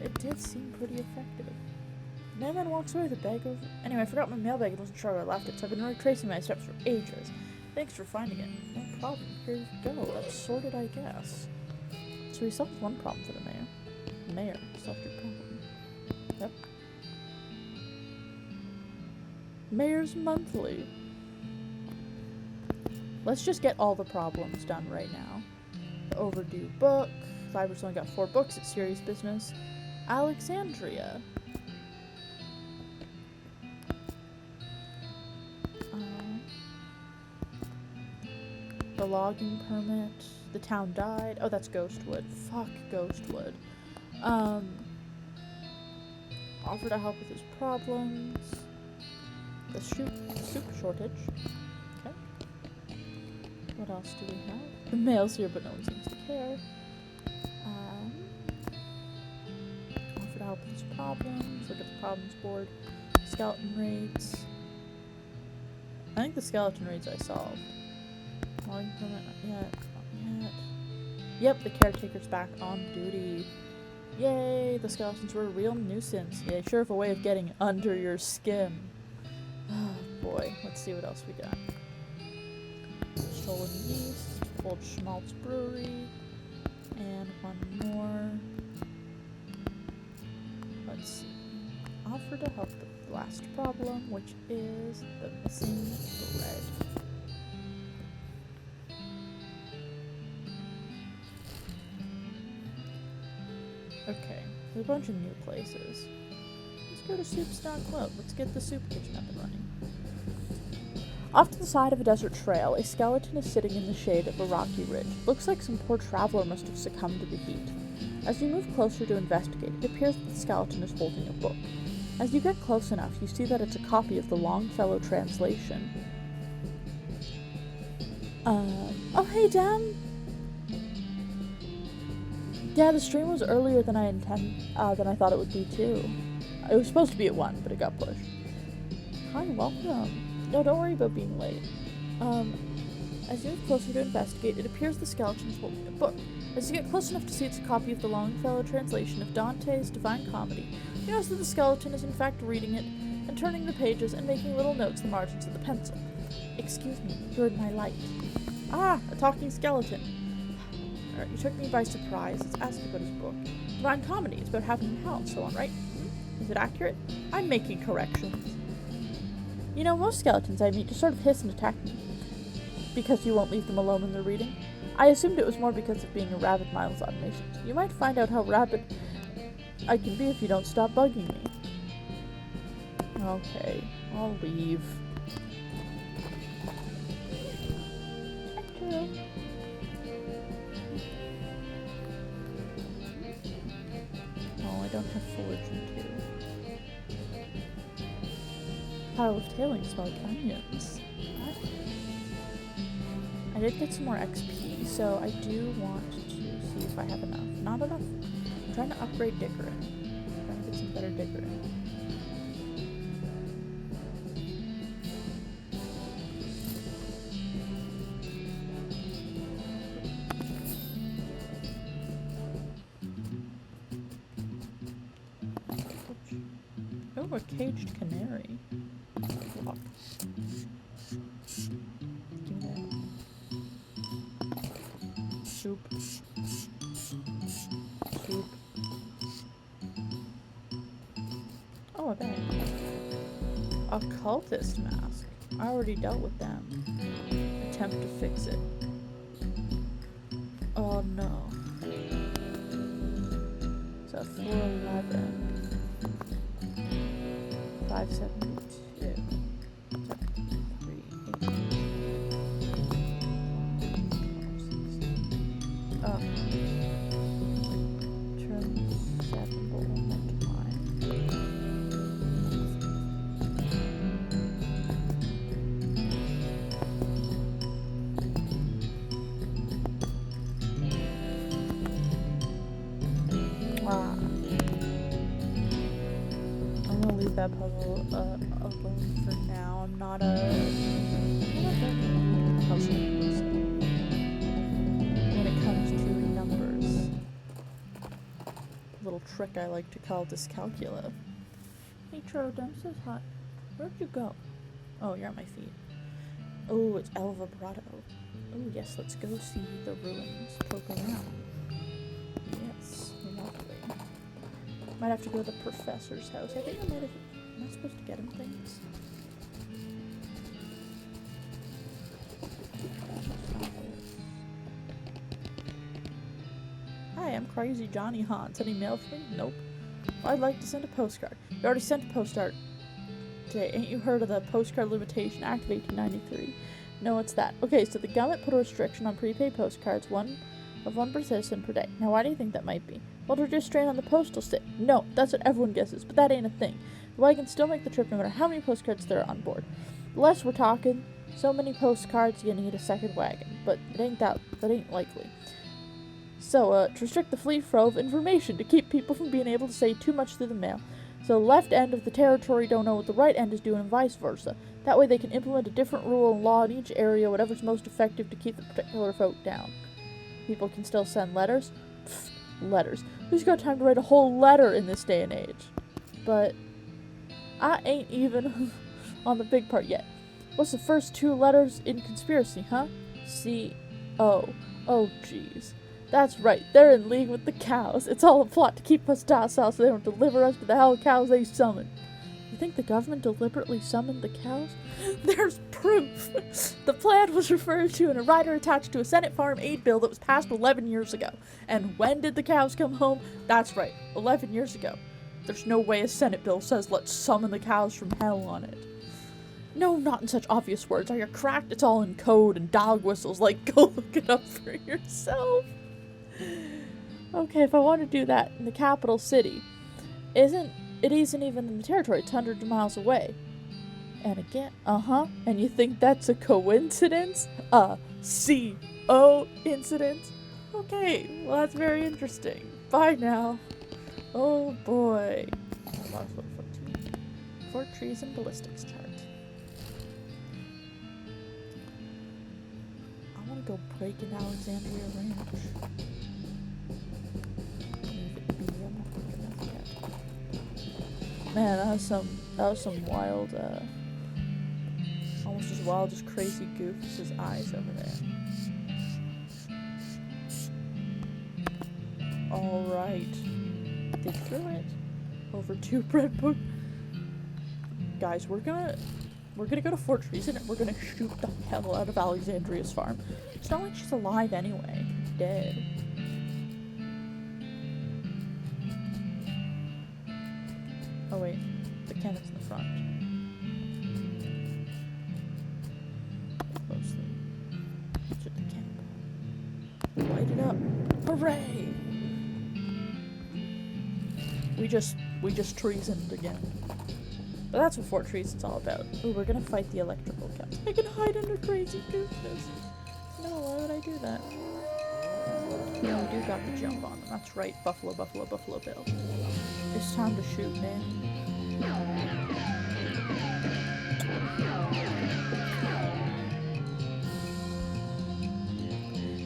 Speaker 1: It did seem pretty effective. Mailman walks away with a bag of... Anyway, I forgot my mailbag and wasn't sure where I left it, so I've been retracing my steps for ages. Thanks for finding it. No problem. Here you go. That's sorted, I guess. So we solved one problem for the mayor. Mayor solved your problem. Yep. Mayor's Monthly. Let's just get all the problems done right now. The overdue book. Library's only got 4 books. It's serious business. Alexandria. The logging permit. The town died. Oh, that's Ghostwood. Fuck Ghostwood. Offer to help with his problems. The soup shortage. Okay. What else do we have? The mail's here, but no one seems to care. Offer to help with his problems. Look at the problems board. Skeleton raids. I think the skeleton raids I solved. Logging permit, not yet. Not yet. Yep, the caretaker's back on duty. Yay, the skeletons were a real nuisance. Yeah, sure have a way of getting under your skin. Oh boy, let's see what else we got. Stolen yeast, Old Schmaltz Brewery, and one more. Let's see. Offer to help the last problem, which is the missing bread. Okay, there's a bunch of new places. Let's go to Soup Stock Club. Let's get the soup kitchen up and running. Off to the side of a desert trail, a skeleton is sitting in the shade of a rocky ridge. Looks like some poor traveler must have succumbed to the heat. As you move closer to investigate, it appears that the skeleton is holding a book. As you get close enough, you see that it's a copy of the Longfellow translation. Oh hey Dan! Yeah, the stream was earlier than I thought it would be too. It was supposed to be at 1, but it got pushed. Hi, welcome. No, don't worry about being late. As you get closer to investigate, it appears the skeleton is holding a book. As you get close enough to see it's a copy of the Longfellow translation of Dante's Divine Comedy, you notice that the skeleton is in fact reading it and turning the pages and making little notes in the margins of the pencil. Excuse me, you're in my light. Ah, a talking skeleton. You took me by surprise. Let's ask about his book. Divine Comedy is about having hell and so on, right? Is it accurate? I'm making corrections. You know, most skeletons I meet just sort of hiss and attack me. Because you won't leave them alone when they're reading. I assumed it was more because of being a rabid Miles automation. You might find out how rabid I can be if you don't stop bugging me. Okay, I'll leave. Hello. Oh, I don't have foraging too. Pile of tailing smell like onions. What? I did get some more XP, so I do want to see if I have enough. Not enough. I'm trying to upgrade Dickerin. I'm trying to get some better Dickerin. Oh, a caged canary. Lock. Give me that. Soup. Soup. Oh, a bag. A cultist mask. I already dealt with them. Attempt to fix it. Oh no. So 411. 572. 73. Oh. Turn 7 multiply. Ah. I'm gonna leave that puzzle alone for now. I'm not very puzzle person when it comes to numbers. A little trick I like to call dyscalculia. Hey Troodum, says hi. Where'd you go? Oh, you're at my feet. Oh, it's El Vibrato. Oh yes, let's go see the ruins. Poke around. Yes, lovely. Might have to go to the professor's house. I think I might have. Am I supposed to get him things? Hi, I'm Crazy Johnny Honse. Any mail for me? Nope. Well, I'd like to send a postcard. You already sent a postcard today. Ain't you heard of the Postcard Limitation Act of 1893? No, what's that? Okay, so the government put a restriction on prepaid postcards, one per citizen per day. Now, why do you think that might be? Well, to reduce strain on the postal stick. No, that's what everyone guesses, but that ain't a thing. The wagon still make the trip no matter how many postcards there are on board. The less we're talking, so many postcards, you need a second wagon, but it ain't that ain't likely. So, to restrict the free flow of information, to keep people from being able to say too much through the mail. So the left end of the territory don't know what the right end is doing and vice versa. That way they can implement a different rule and law in each area, whatever's most effective to keep the particular vote down. People can still send letters. Pfft, letters. Who's got time to write a whole letter in this day and age? But I ain't even on the big part yet. What's the first 2 letters in conspiracy, huh? C-O. Oh, jeez. That's right, they're in league with the cows. It's all a plot to keep us docile so they don't deliver us to the hell cows they summon. You think the government deliberately summoned the cows? There's proof! The plan was referred to in a rider attached to a Senate Farm Aid bill that was passed 11 years ago. And when did the cows come home? That's right, 11 years ago. There's no way a Senate bill says let's summon the cows from hell on it. No, not in such obvious words. Are you cracked? It's all in code and dog whistles. Like, go look it up for yourself. Okay, if I want to do that in the capital city, it isn't even in the territory, it's hundreds of miles away. And again, and you think that's a coincidence? A C-O incident? Okay, well that's very interesting. Bye now. Oh boy. 4 trees and ballistics chart. want to go break in Alexandria Ranch. Leave it be, I'm not breaking nothing yet. Man, that was some wild, almost as wild as crazy goofs as eyes over there. Alright. Dig through it. Over to bread book. Guys, we're gonna go to Fort Treason and we're gonna shoot the hell out of Alexandria's farm. It's not like she's alive anyway. Dead. Oh wait, the cannon's in the front. Closely. Shoot the cannon. Light it up. Hooray! We just treasoned again. But that's what Fort Treason's all about. Ooh, we're gonna fight the electrical cats. I can hide under crazy goofness. No, why would I do that? Yeah, we do got the jump on them. That's right, Buffalo, Buffalo, Buffalo Bill. It's time to shoot, man.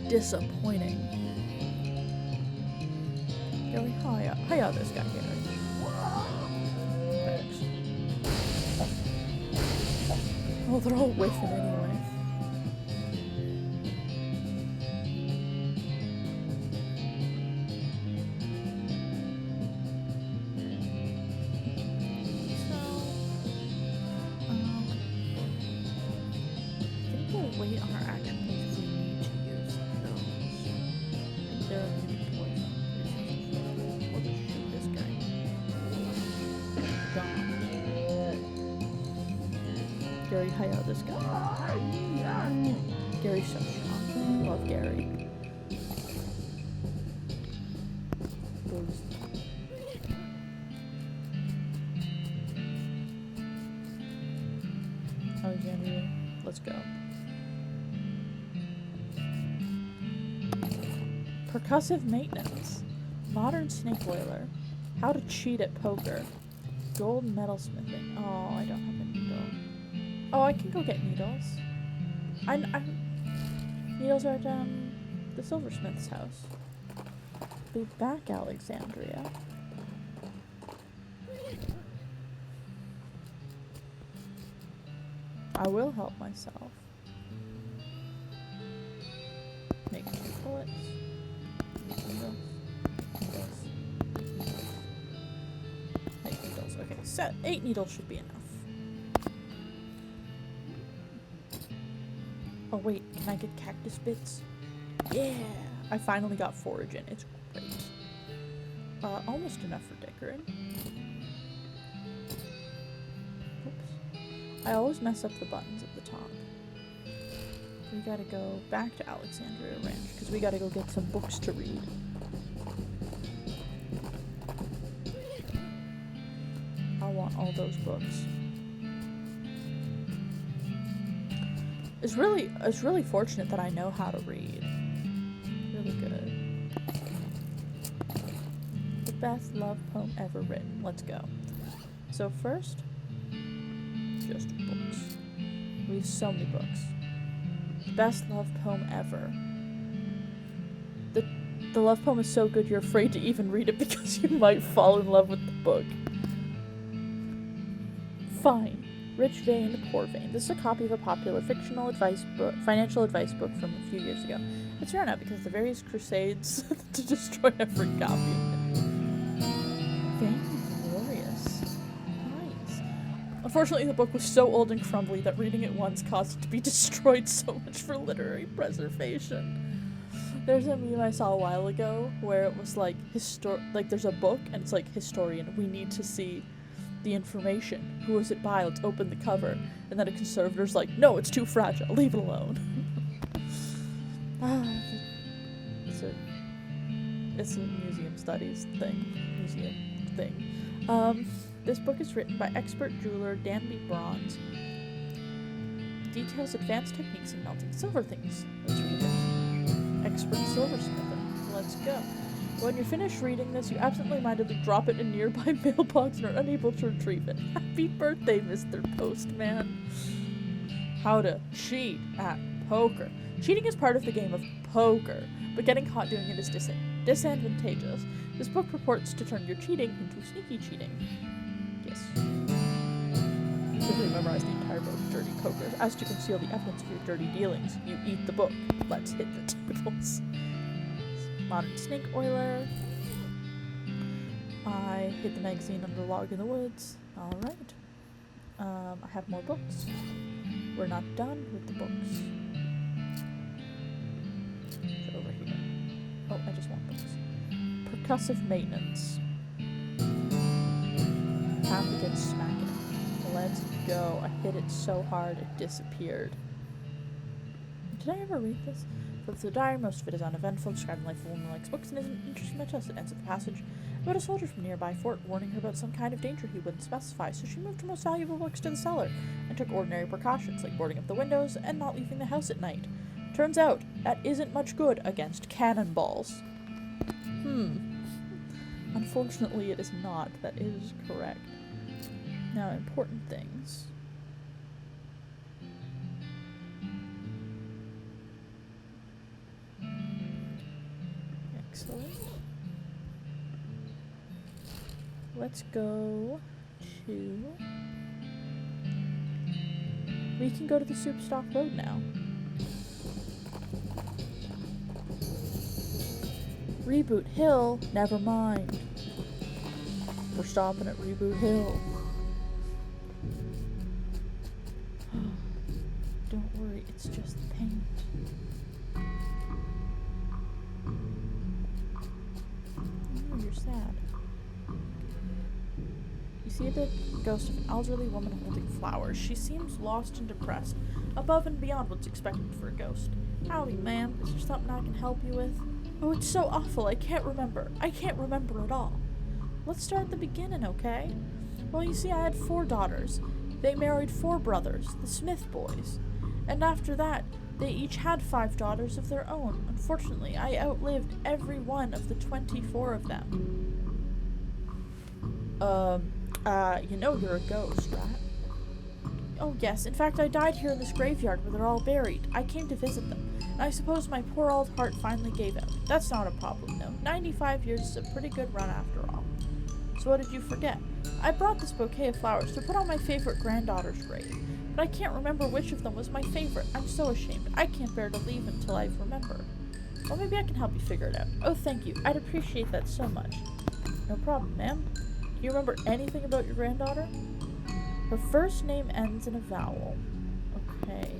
Speaker 1: Disappointing. Gary, hiya this guy, Gary. Thanks. Oh, they're all whiffing anyway. Wait on our action points if we need to use those. They're gonna be poison. We'll just shoot this guy. Gone. Gary, hi out this guy. Gary's so strong. Love Gary. Boost. Alexandria, let's go. Percussive maintenance. Modern snake oiler. How to cheat at poker. Gold metal smithing. Oh, I don't have a needle. Oh, I can go get needles. Needles are at the silversmith's house. Be back, Alexandria. I will help myself. Make 2 bullets. Needles. Make needles. Okay, set 8 needles should be enough. Oh wait, can I get cactus bits? Yeah! I finally got foraging. It's great. Almost enough for decorating. Oops. I always mess up the buttons at the top. We gotta go back to Alexandria Ranch, because we gotta go get some books to read. I want all those books. It's really fortunate that I know how to read. Really good. The best love poem ever written. Let's go. So first, just books. We have so many books. Best love poem ever. The love poem is so good you're afraid to even read it because you might fall in love with the book. Fine. Rich Vein, Poor Vein. This is a copy of a popular financial advice book from a few years ago. It's rare now because the various crusades to destroy every copy of it. Vain and glorious. Nice. Unfortunately, the book was so old and crumbly that reading it once caused it to be destroyed. So much for literary preservation. There's a meme I saw a while ago where it was like there's a book and it's like historian. We need to see the information. Who was it by? Let's open the cover. And then a conservator's like, no, it's too fragile. Leave it alone. It's a museum studies thing. This book is written by expert jeweler Danby Bronze. Details advanced techniques in melting silver things. Let's read it. Expert silversmithing. Let's go. When you're finished reading this, you absently-mindedly drop it in a nearby mailbox and are unable to retrieve it. Happy birthday, Mr. Postman. How to cheat at poker. Cheating is part of the game of poker, but getting caught doing it is disadvantageous. This book purports to turn your cheating into sneaky cheating. Yes. Quickly memorize the entire book, Dirty Poker. As to conceal the evidence of your dirty dealings, you eat the book. Let's hit the tables. Modern snake oiler. I hid the magazine under a log in the woods. Alright. I have more books. We're not done with the books. Over here. Oh, I just want books. Percussive maintenance. Time to get smacking. Let's go. I hit it so hard it disappeared. Did I ever read this? Flips the diary, most of it is uneventful, describing the life of a woman who likes books and isn't interested much else. It ends with a passage about a soldier from a nearby fort warning her about some kind of danger he wouldn't specify, so she moved her most valuable books to the cellar and took ordinary precautions like boarding up the windows and not leaving the house at night. Turns out, that isn't much good against cannonballs. Unfortunately, it is not. That is correct. Now, important things. Excellent. Let's go to... We can go to the Superstock Road now. Reboot Hill? Never mind. We're stopping at Reboot Hill. Don't worry, it's just the paint. Oh, you're sad. You see the ghost of an elderly woman holding flowers. She seems lost and depressed, above and beyond what's expected for a ghost. Howdy, ma'am. Is there something I can help you with? Oh, it's so awful. I can't remember. I can't remember at all. Let's start at the beginning, okay? Well, you see, I had 4 daughters. They married 4 brothers, the Smith boys. And after that, they each had 5 daughters of their own. Unfortunately, I outlived every one of the 24 of them. You know you're a ghost, right? Oh, yes. In fact, I died here in this graveyard where they're all buried. I came to visit them. And I suppose my poor old heart finally gave out. That's not a problem, though. 95 years is a pretty good run after all. So what did you forget? I brought this bouquet of flowers to put on my favorite granddaughter's grave. But I can't remember which of them was my favorite. I'm so ashamed. I can't bear to leave until I remember. Well, maybe I can help you figure it out. Oh, thank you. I'd appreciate that so much. No problem, ma'am. Do you remember anything about your granddaughter? Her first name ends in a vowel. Okay.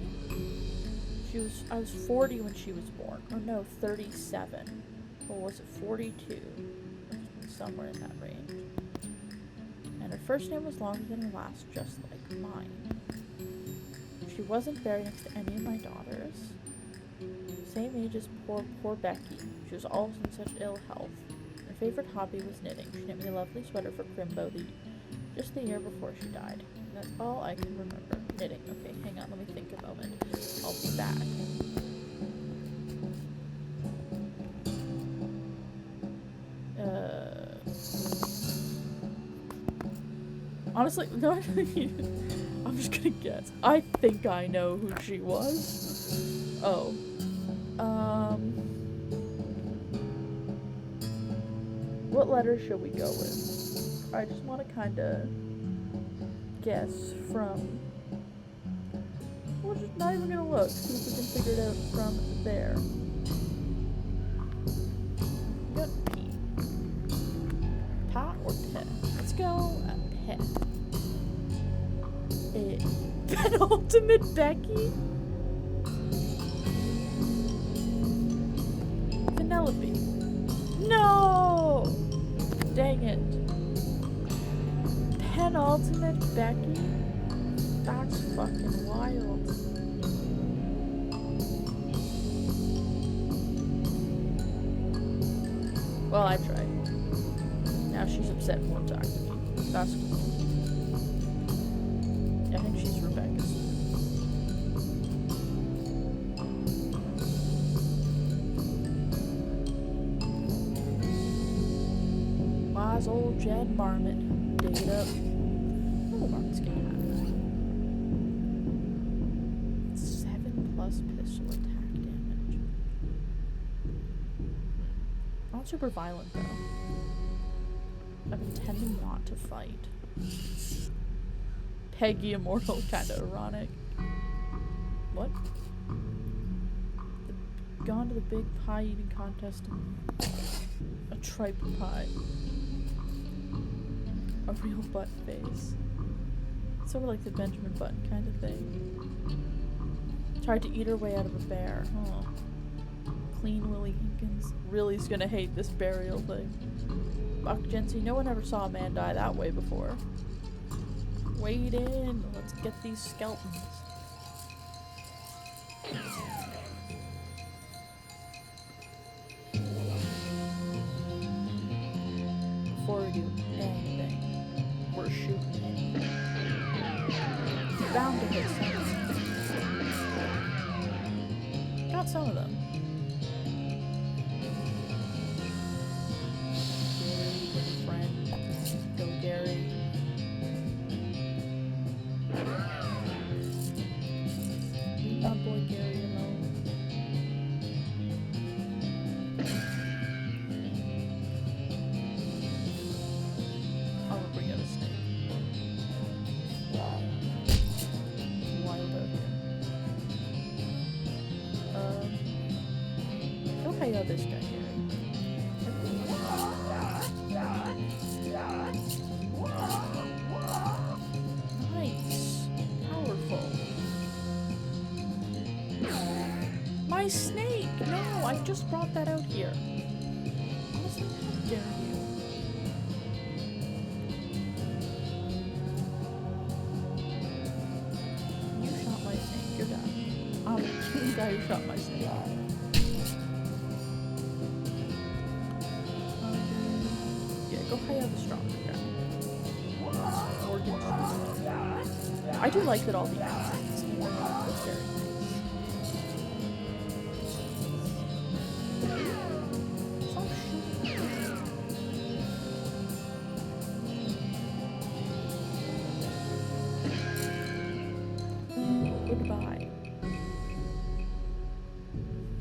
Speaker 1: I was 40 when she was born. Or no, 37. Or was it 42? Somewhere in that range. And her first name was longer than her last, just like mine. She wasn't buried next to any of my daughters. Same age as poor Becky. She was always in such ill health. Her favorite hobby was knitting. She knit me a lovely sweater for Crimbo just the year before she died. And that's all I can remember. Knitting. Okay, hang on, let me think a moment. I'll be back. Honestly, no, I'm just gonna guess. I think I know who she was. Oh. What letter should we go with? I just want to kind of guess from... We're just not even gonna look. See if we can figure it out from there. You got P. Pa or Pe? Let's go Pe. Penultimate Becky? Penelope. No! Dang it. Penultimate Becky? That's fucking wild. Well, I tried. Now she's upset and won't talk to me. That's cool. I think she's Rebecca's. Wise old Jed Marmot. Dig it up. Oh, Marmot's gonna have 7+ pistol attack not super violent though. I'm intending not to fight. Peggy Immortal, kinda ironic. What? Gone to the big pie eating contest. A tripe pie. A real butt face. Sort of like the Benjamin Button kind of thing. Tried to eat her way out of a bear. Oh. Clean Willie Hinkins. Really's gonna hate this burial thing. Buck Jency, no one ever saw a man die that way before. Wade in. Let's get these skeletons. Before we do anything, we're shooting anything. It's bound to hit some. Got some of them. Gary, friend. Go Gary. Leave my boy Gary alone. I'll bring out a snake. Wild out here. Okay, oh, this guy here. Nice. Powerful. My snake! No, I just brought that out here. Honestly, how dare you? You shot my snake, you're done. I'm the guy who shot my snake. Yeah, go high on the stronger guy. Morgan. I do like that all the accents are very nice. Stop shooting. Goodbye.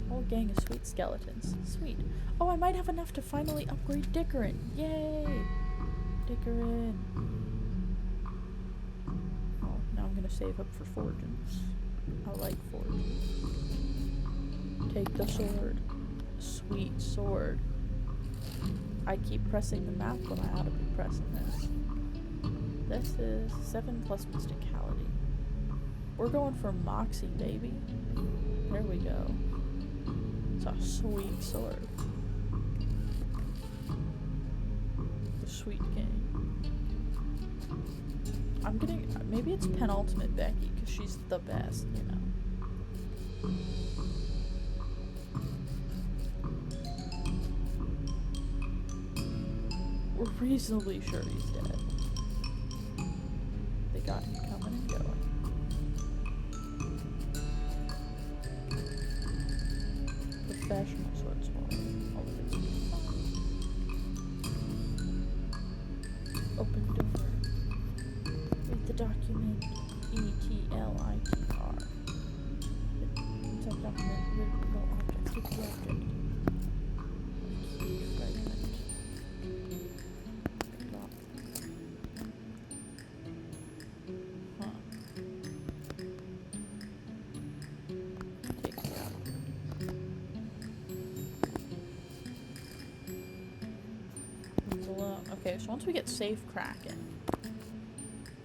Speaker 1: Whole gang of sweet skeletons. Sweet. Oh, I might have enough to finally upgrade Dickerin. Yay! Dickerin. Oh, now I'm gonna save up for forgings. I like forgings. Take the sword. Sweet sword. I keep pressing the map when I ought to be pressing this. This is 7 plus mysticality. We're going for Moxie, baby. There we go. It's a sweet sword. The sweet game. I'm getting, maybe it's penultimate Becky, because she's the best, you know. We're reasonably sure he's dead. They got him coming and going. Professional sword swallower. All of it's fine. Open door. Read the document. ETLITR. It's a document. Read no object. Take the object. Fragment. Drop. Huh. Take the object. Okay, so once we get safe Kraken,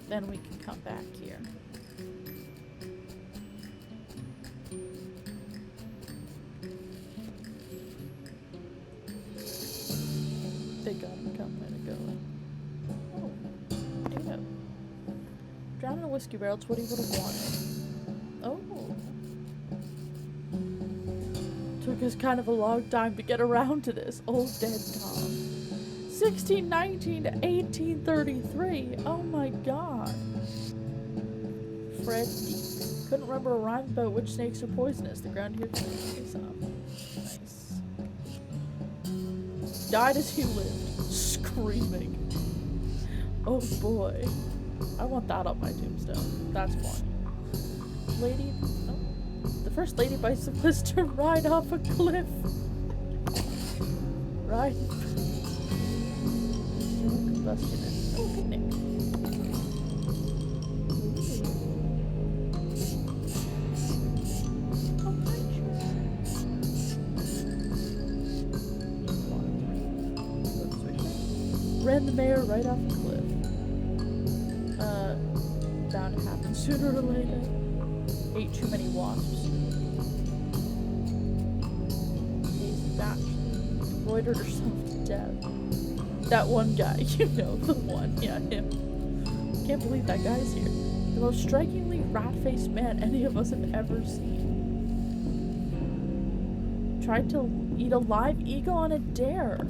Speaker 1: then we can come back here. They got him coming and going. Oh, potato. Drown in a whiskey barrel, it's what he would have wanted. Oh. Took us kind of a long time to get around to this. Old dead Tom. 1619 to 1833. Oh my god. Fred D. Couldn't remember a rhyme about which snakes are poisonous. The ground here can say some. Nice. Died as he lived. Screaming. Oh boy. I want that on my tombstone. That's fun. Lady. Oh. The first lady bicyclist to ride off a cliff. Right. Combustion is no picnic. Oh, thank you. Ran the mayor right off the cliff. Bound to happen sooner or later. Ate too many wasps. Daisy Batchley embroidered herself to death. That one guy, you know, the one, yeah, him. Can't believe that guy's here. The most strikingly rat-faced man any of us have ever seen. Tried to eat a live eagle on a dare.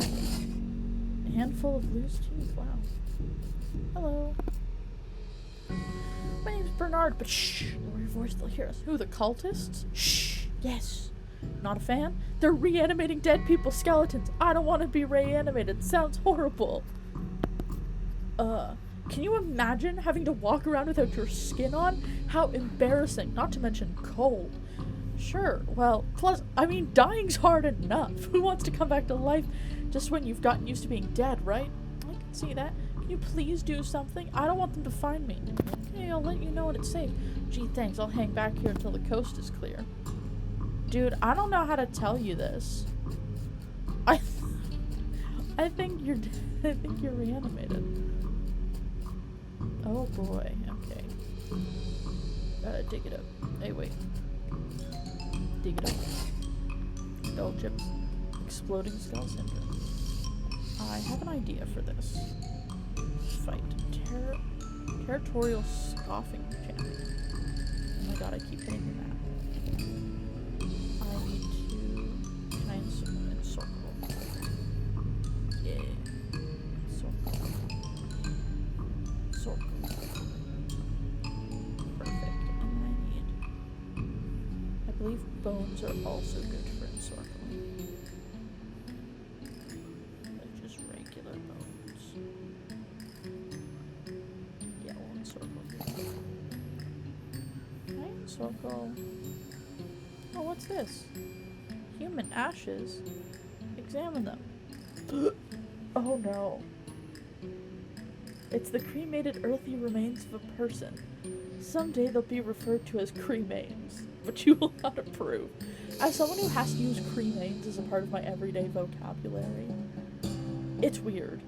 Speaker 1: A handful of loose teeth, wow. Hello. My name's Bernard, but shh, lower your voice, they'll hear us. Who, the cultists? Shh, yes. Not a fan? They're reanimating dead people's skeletons. I don't want to be reanimated. Sounds horrible. Can you imagine having to walk around without your skin on? How embarrassing, not to mention cold. Sure, well, plus, I mean, dying's hard enough. Who wants to come back to life just when you've gotten used to being dead, right? I can see that. Can you please do something? I don't want them to find me. Okay, I'll let you know when it's safe. Gee, thanks, I'll hang back here until the coast is clear. Dude, I don't know how to tell you this. I think you're reanimated. Oh boy, okay. Dig it up. Hey, wait. Dig it up. Dull chips. Exploding skull syndrome. I have an idea for this. Fight. Territorial scoffing champion. Oh my god, I keep hitting the map. I need to try and circle. Yeah. Circle. Perfect. And I believe bones are also good for encircling. Like just regular bones. Yeah, we'll encircle. Can I encircle? Oh, what's this? Human ashes? Examine them. Oh no. It's the cremated earthy remains of a person. Someday they'll be referred to as cremains, but you will not approve. As someone who has to use cremains as a part of my everyday vocabulary, it's weird.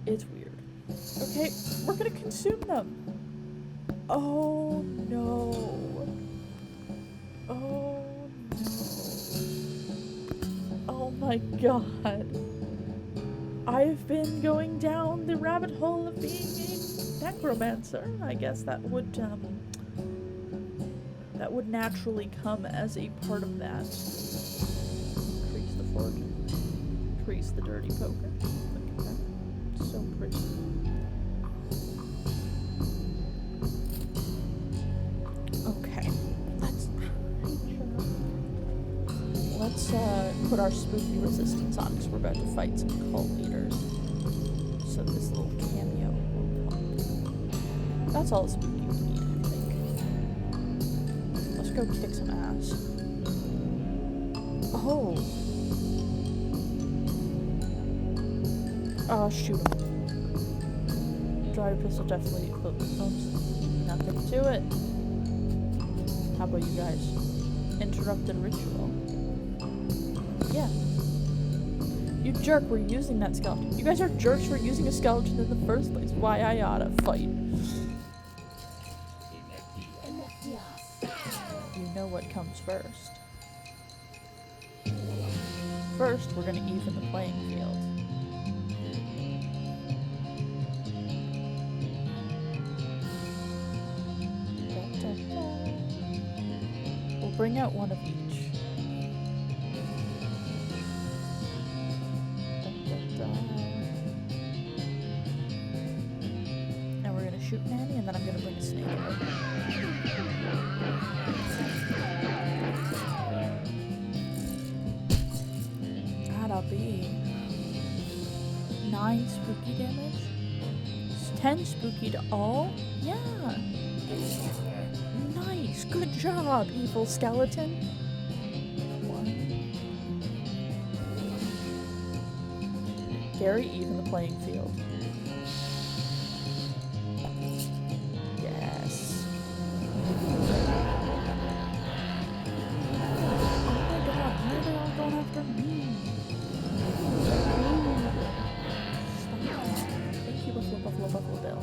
Speaker 1: It's weird. Okay, we're gonna consume them. Oh no. Oh no. Oh my god. I've been going down the rabbit hole of being a necromancer. I guess that would naturally come as a part of that. Increase the fortune. Increase the dirty poker. Look at that. So pretty. Okay. Let's put our spooky resistance on because we're about to fight some cult leaders. So this little cameo will help. That's all the spooky we need, I think. Let's go kick some ass. Oh. Oh, shoot him. Dry pistol definitely owns nothing to it. How about you guys? Interrupted ritual. Yeah. You jerk, we're using that skeleton. You guys are jerks for using a skeleton in the first place. Why I oughta fight. You know what comes first. First, we're gonna even the playing field. We'll bring out one of each. Shoot Nanny, and then I'm gonna bring a snake over. That'll be 9 spooky damage. 10 spooky to all? Yeah. Nice. Good job, evil skeleton. Gary, even the playing field. Yes. Oh my god, why are they all going after me? Stop. Thank you, Buffalo Bill.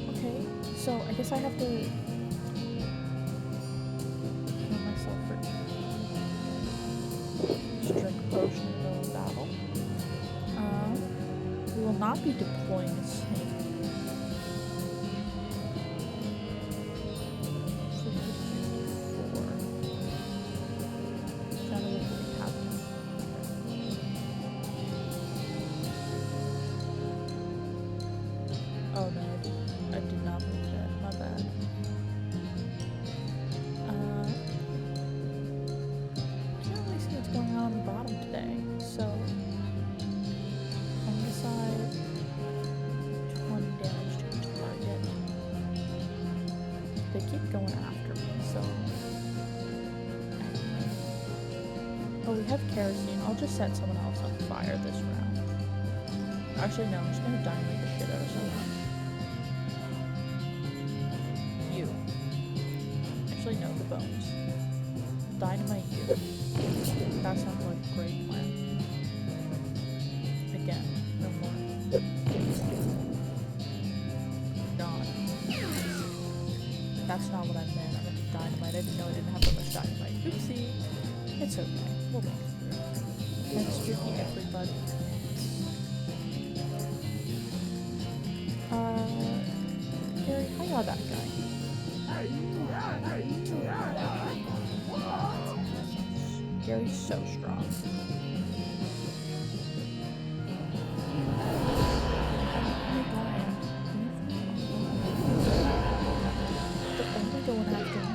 Speaker 1: Okay, so I guess I have to kill myself for just drink a potion and go in battle. We will not be deploying a snake. Oh no, I did not move that. My bad. Can't really see what's going on the bottom today. So, fungicide, 20 damage to a target. They keep going after me, so. Oh, we have kerosene. I'll just set someone else on fire this round. Actually, no, I'm just gonna dynamite the shit out of someone. You. Actually, no, the bones. Dynamite you. That sounds like a great plan. Again, no more. God. That's not what I meant. I meant dynamite. I didn't know I didn't have that much dynamite. Oopsie. It's okay. We'll make it through. Thanks for everybody. Gary, how that guy? Gary's so strong. They're only going after me.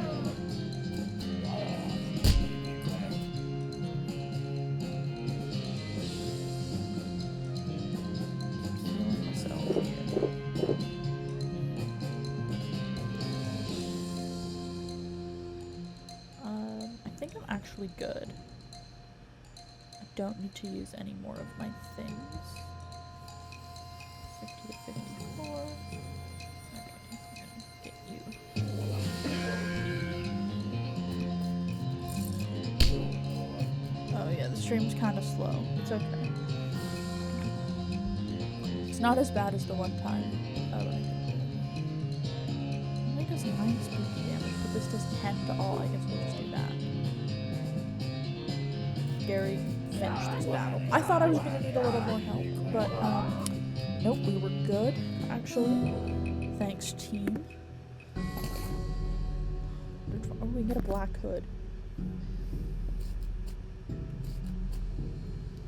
Speaker 1: Healing myself here. I think I'm actually good. I don't need to use any more of my things. 50 to 54. Okay, I'm gonna get you. Oh yeah, the stream's kind of slow. It's okay. It's not as bad as the one time. Oh, it only does 9 spooky damage, but this does 10 to all. I guess we'll just do that. Gary finished this battle. I thought I was gonna need a little more help, but nope, we were good, actually. Thanks, team. Oh, we get a black hood.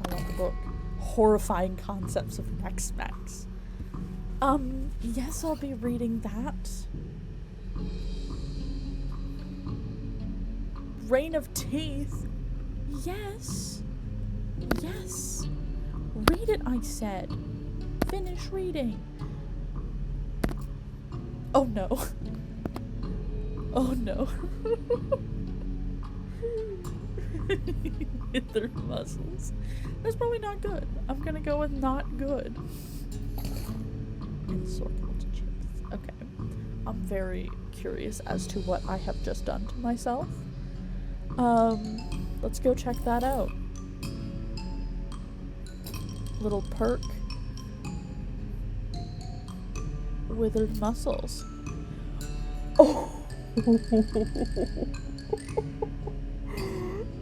Speaker 1: I want the book. Horrifying Concepts of X-Max. Yes, I'll be reading that. Reign of Teeth. Yes. Yes. Read it, I said. Finish reading. Oh no. Oh no. Hit their muscles. That's probably not good. I'm gonna go with not good. And circle to chips. Okay. I'm very curious as to what I have just done to myself. Let's go check that out. Little perk. Withered muscles. Oh!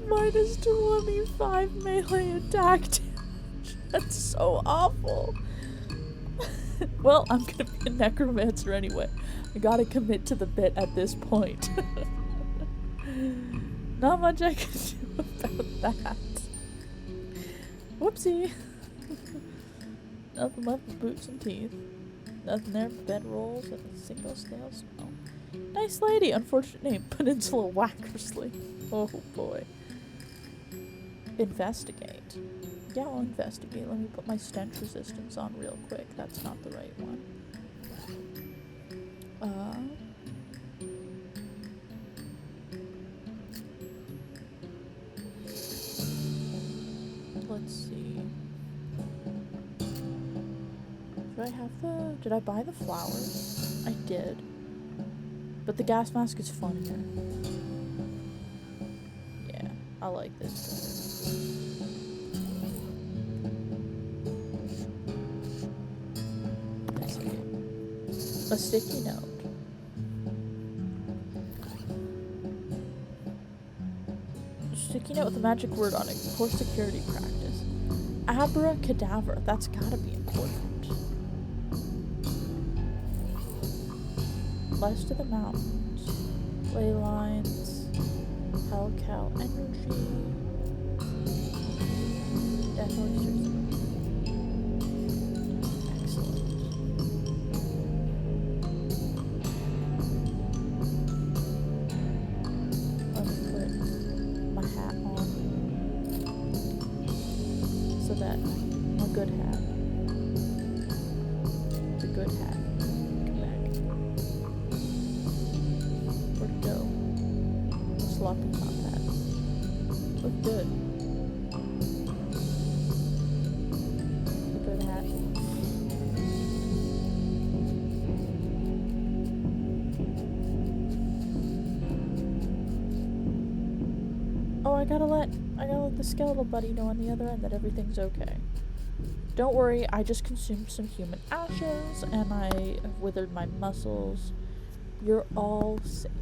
Speaker 1: Minus 25 melee attack damage. That's so awful. Well, I'm gonna be a necromancer anyway. I gotta commit to the bit at this point. Not much I can do about that. Whoopsie. Nothing left but boots and teeth. Nothing there but bedrolls and a single stale smell. Nice lady. Unfortunate name. Peninsula Wackersley. Oh boy. Investigate. Yeah, I'll investigate. Let me put my stench resistance on real quick. That's not the right one. Let's see. Did I buy the flowers? I did. But the gas mask is funnier. Yeah, I like this better. Let's see. A sticky note. Sticky note with a magic word on it. Core security practice. Abracadabra. That's gotta be important. Lies to the mountains. Ley lines. Hellcow energy. Death oysters. Excellent. Let me put my hat on so that I'm a good hat. It's a good hat. Come back. Where'd it go? A sloppy top hat. Look good. A good hat. Oh, I gotta let the skeletal buddy know on the other end that everything's okay. Don't worry, I just consumed some human ashes and I have withered my muscles. You're all safe.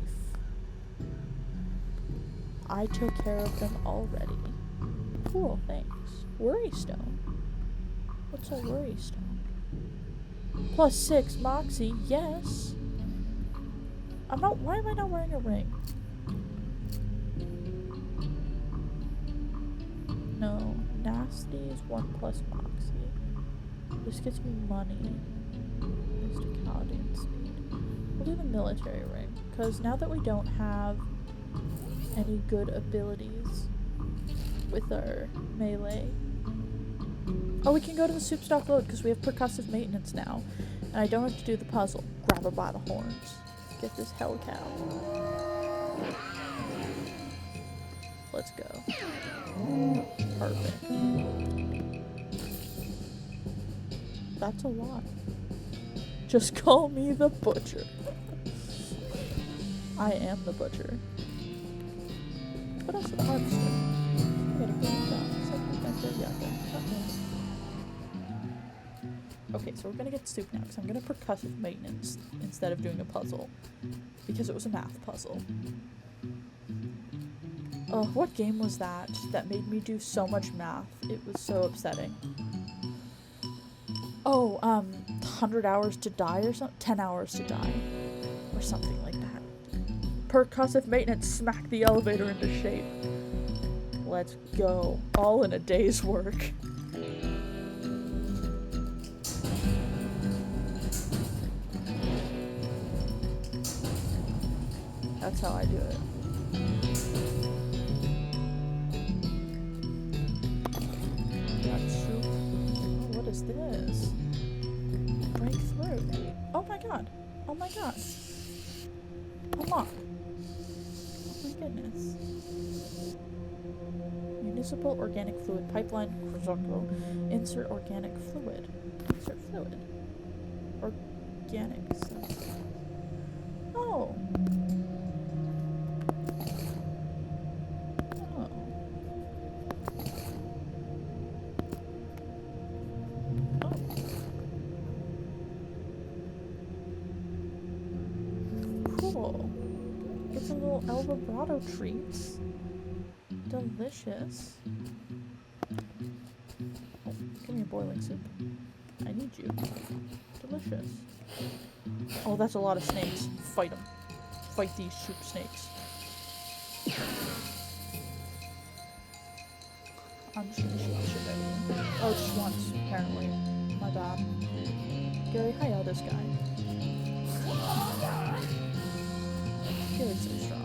Speaker 1: I took care of them already. Cool, thanks. Worry stone? What's a worry stone? +6 moxie, yes. Why am I not wearing a ring? No, nasty is 1 plus moxie. This gets me money. Mysticality and speed. We'll do the military ring, because now that we don't have any good abilities with our melee. Oh, we can go to the soup stock load because we have percussive maintenance now. And I don't have to do the puzzle. Grab her by the horns. Get this hell cow. Let's go. Perfect. That's a lot. Just call me the butcher. I am the butcher. What else with the harvester? I gotta bring it down. Okay, so we're gonna get soup now because I'm gonna percussive maintenance instead of doing a puzzle. Because it was a math puzzle. Oh, what game was that made me do so much math? It was so upsetting. Oh, 100 hours to die or something? 10 hours to die. Or something like that. Percussive maintenance smacked the elevator into shape. Let's go. All in a day's work. That's how I do it. What is this? Break through. Oh my god. Oh my god. Unlock. Oh my goodness. Municipal organic fluid pipeline. Insert organic fluid. Insert fluid. Organic stuff. Oh. Get some little El Vibrato treats. Delicious. Oh, give me a boiling soup. I need you. Delicious. Oh, that's a lot of snakes. Fight them. Fight these soup snakes. I'm just gonna shoot shit at you. Oh, just once, apparently. My bad. Gary, hi, this guy. Gary's so strong.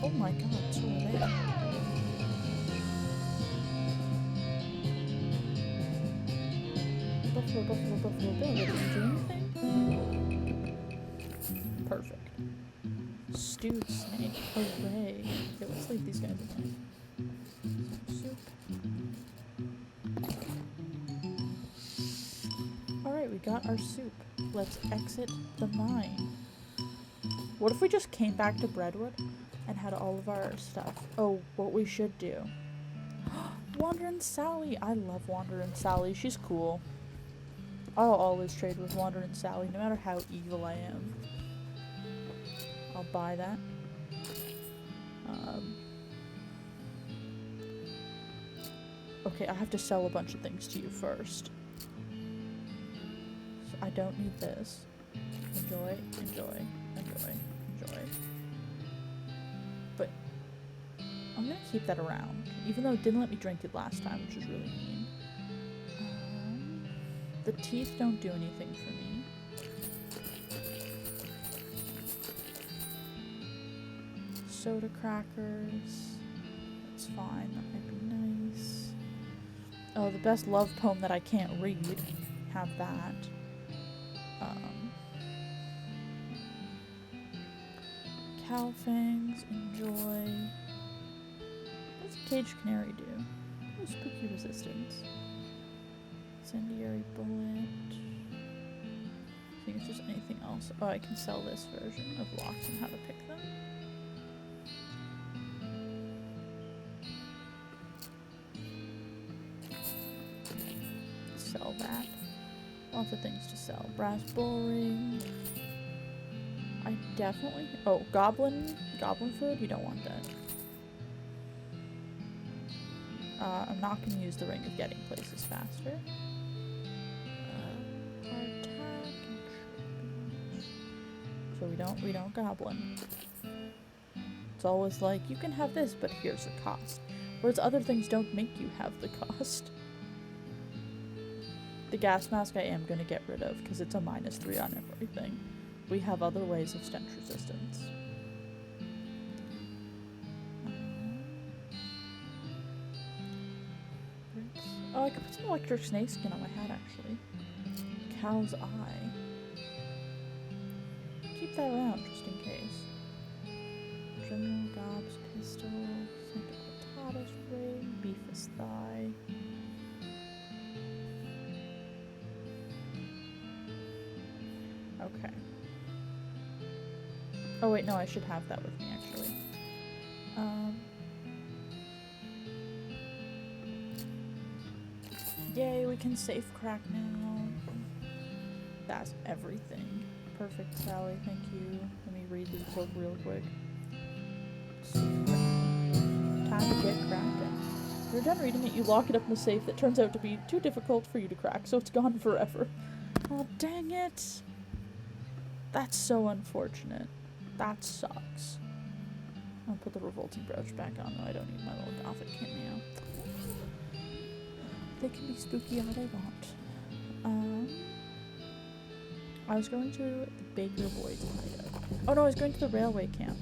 Speaker 1: Oh my god, so are they. Buffalo, Buffalo, Buffalo Bill, did you do anything? Perfect. Stewed snake. Hooray. Okay, let's leave these guys alone. got our soup. Let's exit the mine. What if we just came back to Breadwood and had all of our stuff? Oh, what we should do. Wanderin' Sally. I love Wanderin' Sally. She's cool. I'll always trade with Wanderin' Sally, no matter how evil I am. I'll buy that. Okay, I have to sell a bunch of things to you first. So I don't need this. Enjoy, enjoy, enjoy, enjoy. But I'm gonna keep that around, even though it didn't let me drink it last time, which is really mean. The teeth don't do anything for me. Soda crackers. That's fine, that might be nice. Oh, the best love poem that I can't read. Have that. Cow fangs, enjoy. What's a caged canary do? Oh, spooky resistance. Incendiary bullet. I think it's just anything else. Oh, I can sell this version of locks and how to pick them. Sell that. Lots of things to sell. Brass bull ring. I definitely... Oh, goblin food? You don't want that. I'm not going to use the ring of getting places faster. Hardtack. So we don't goblin. It's always like, you can have this, but here's the cost. Whereas other things don't make you have the cost. The gas mask I am going to get rid of, because it's a -3 on everything. We have other ways of stench resistance. Oh, I could put some electric snake skin on my hat, actually. Cow's eye. Keep that around, just in case. General Gob's pistol. Santa Cortada's ring. Beefus thigh. Okay. Oh wait, no, I should have that with me, actually. Yay, we can safe crack now. That's everything. Perfect, Sally, thank you. Let me read this book real quick. Time to get cracking. When you're done reading it, you lock it up in the safe that turns out to be too difficult for you to crack, so it's gone forever. Oh, dang it! That's so unfortunate. That sucks. I'll put the revolting brooch back on, though I don't need my little gothic kit now. They can be spooky all they want. I was going to the Baker Boys hideout. Oh no, I was going to the railway camp.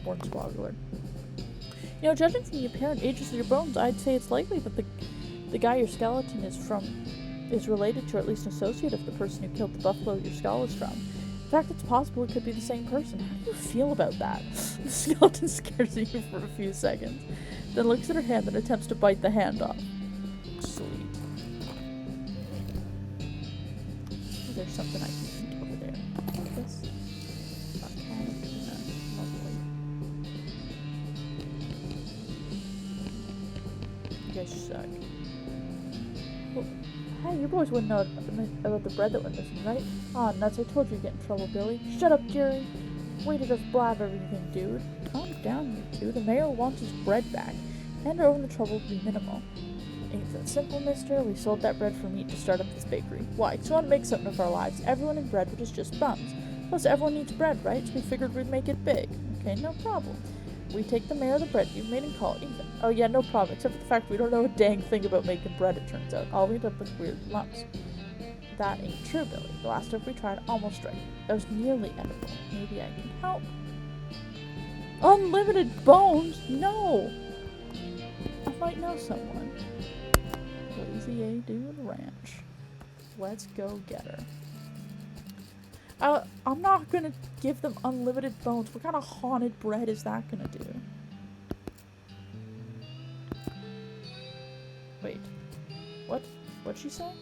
Speaker 1: Hornswoggler. You know, judging from the apparent ages of your bones, I'd say it's likely that the guy your skeleton is related to, or at least an associate of the person who killed the buffalo your skull is from. In fact, it's possible it could be the same person. How do you feel about that? The skeleton scares you for a few seconds, then looks at her hand and attempts to bite the hand off. Sweet. Oh, there's something I can eat over there. This. Okay. Lovely. You guys suck. Well, hey, you boys wouldn't know about the bread that went missing, right? Aw, nuts, I told you you'd get in trouble, Billy. Shut up, Jerry. Way to just blab everything, dude. Calm down, you two. The mayor wants his bread back, and over the trouble will be minimal. Ain't that simple, mister? We sold that bread for meat to start up this bakery. Why? 'Cause we want to make something of our lives. Everyone in Breadwood is just bums. Plus, everyone needs bread, right? So we figured we'd make it big. Okay, no problem. We take the mayor of the bread you've made and call it even. Oh yeah, no problem, except for the fact we don't know a dang thing about making bread, it turns out. I'll end up with weird lumps. That ain't true, Billy. The last stuff we tried almost right. It was nearly edible. Maybe I can help. Unlimited bones? No! I might know someone. Lazy A Dude Ranch. Let's go get her. I'm not gonna give them unlimited bones. What kind of haunted bread is that gonna do? Wait. What? What'd she say?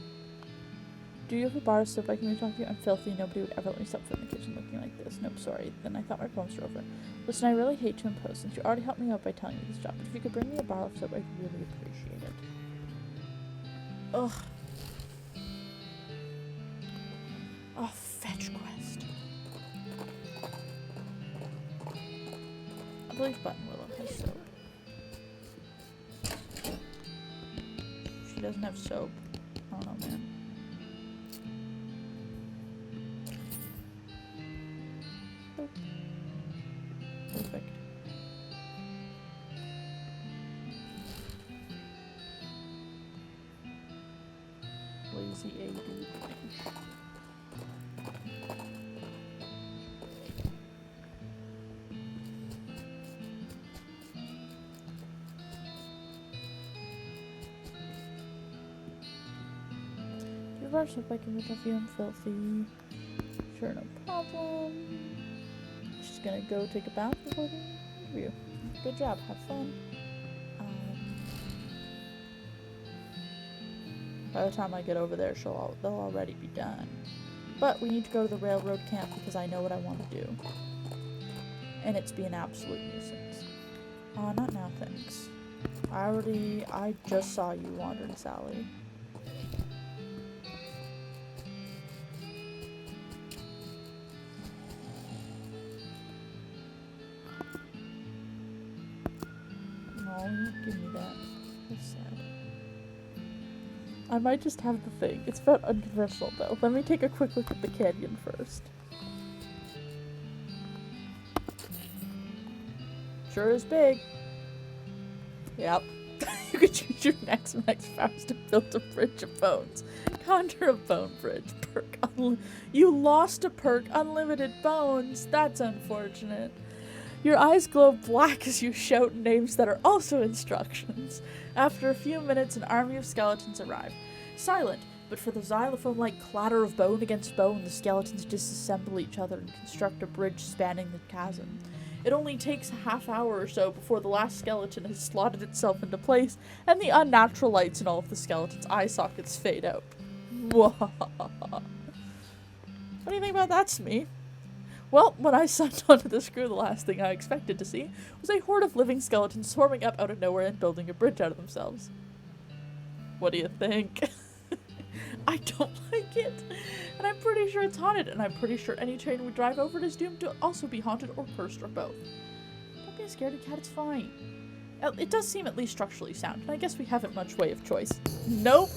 Speaker 1: Do you have a bar of soap I can talk to you? I'm filthy. Nobody would ever let me step foot in the kitchen looking like this. Nope, sorry. Then I thought my poems were over. Listen, I really hate to impose since you already helped me out by telling me this job, but if you could bring me a bar of soap, I'd really appreciate it. Ugh. Oh, fetch quest. I believe Button Willow has soap. She doesn't have soap. I don't know, man. Oh. Perfect. Lazy AD thing. Reverse if I can make you I'm filthy. Sure, no problem. Just gonna go take a bath before the interview. Good job, have fun. By the time I get over there, they'll already be done. But we need to go to the railroad camp because I know what I want to do. And it's be an absolute nuisance. Not now, thanks. I just saw you wandering, Sally. Give me that. That's sad. I might just have the thing. It's about unconventional though. Let me take a quick look at the canyon first. Sure is big. Yep. You could use your next powers to build a bridge of bones. Conjure a bone bridge. Perk. You lost a perk. Unlimited bones. That's unfortunate. Your eyes glow black as you shout names that are also instructions. After a few minutes, an army of skeletons arrive. Silent, but for the xylophone-like clatter of bone against bone, the skeletons disassemble each other and construct a bridge spanning the chasm. It only takes a half hour or so before the last skeleton has slotted itself into place, and the unnatural lights in all of the skeleton's eye sockets fade out. What do you think about that, Smee? Well, when I signed onto this crew, the last thing I expected to see was a horde of living skeletons swarming up out of nowhere and building a bridge out of themselves. What do you think? I don't like it. And I'm pretty sure it's haunted, and I'm pretty sure any train we drive over it is doomed to also be haunted or cursed or both. Don't be a scaredy cat, it's fine. It does seem at least structurally sound, and I guess we haven't much way of choice. Nope.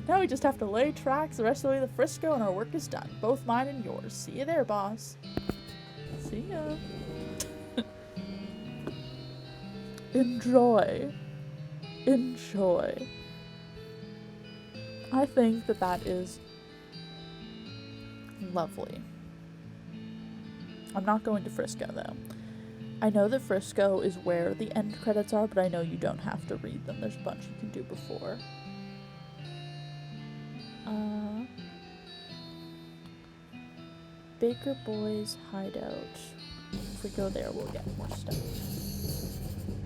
Speaker 1: Now we just have to lay tracks the rest of the way to Frisco and our work is done. Both mine and yours. See you there, boss. See ya. Enjoy. Enjoy. I think that is lovely. I'm not going to Frisco, though. I know that Frisco is where the end credits are, but I know you don't have to read them. There's a bunch you can do before. Baker Boy's hideout. If we go there, we'll get more stuff.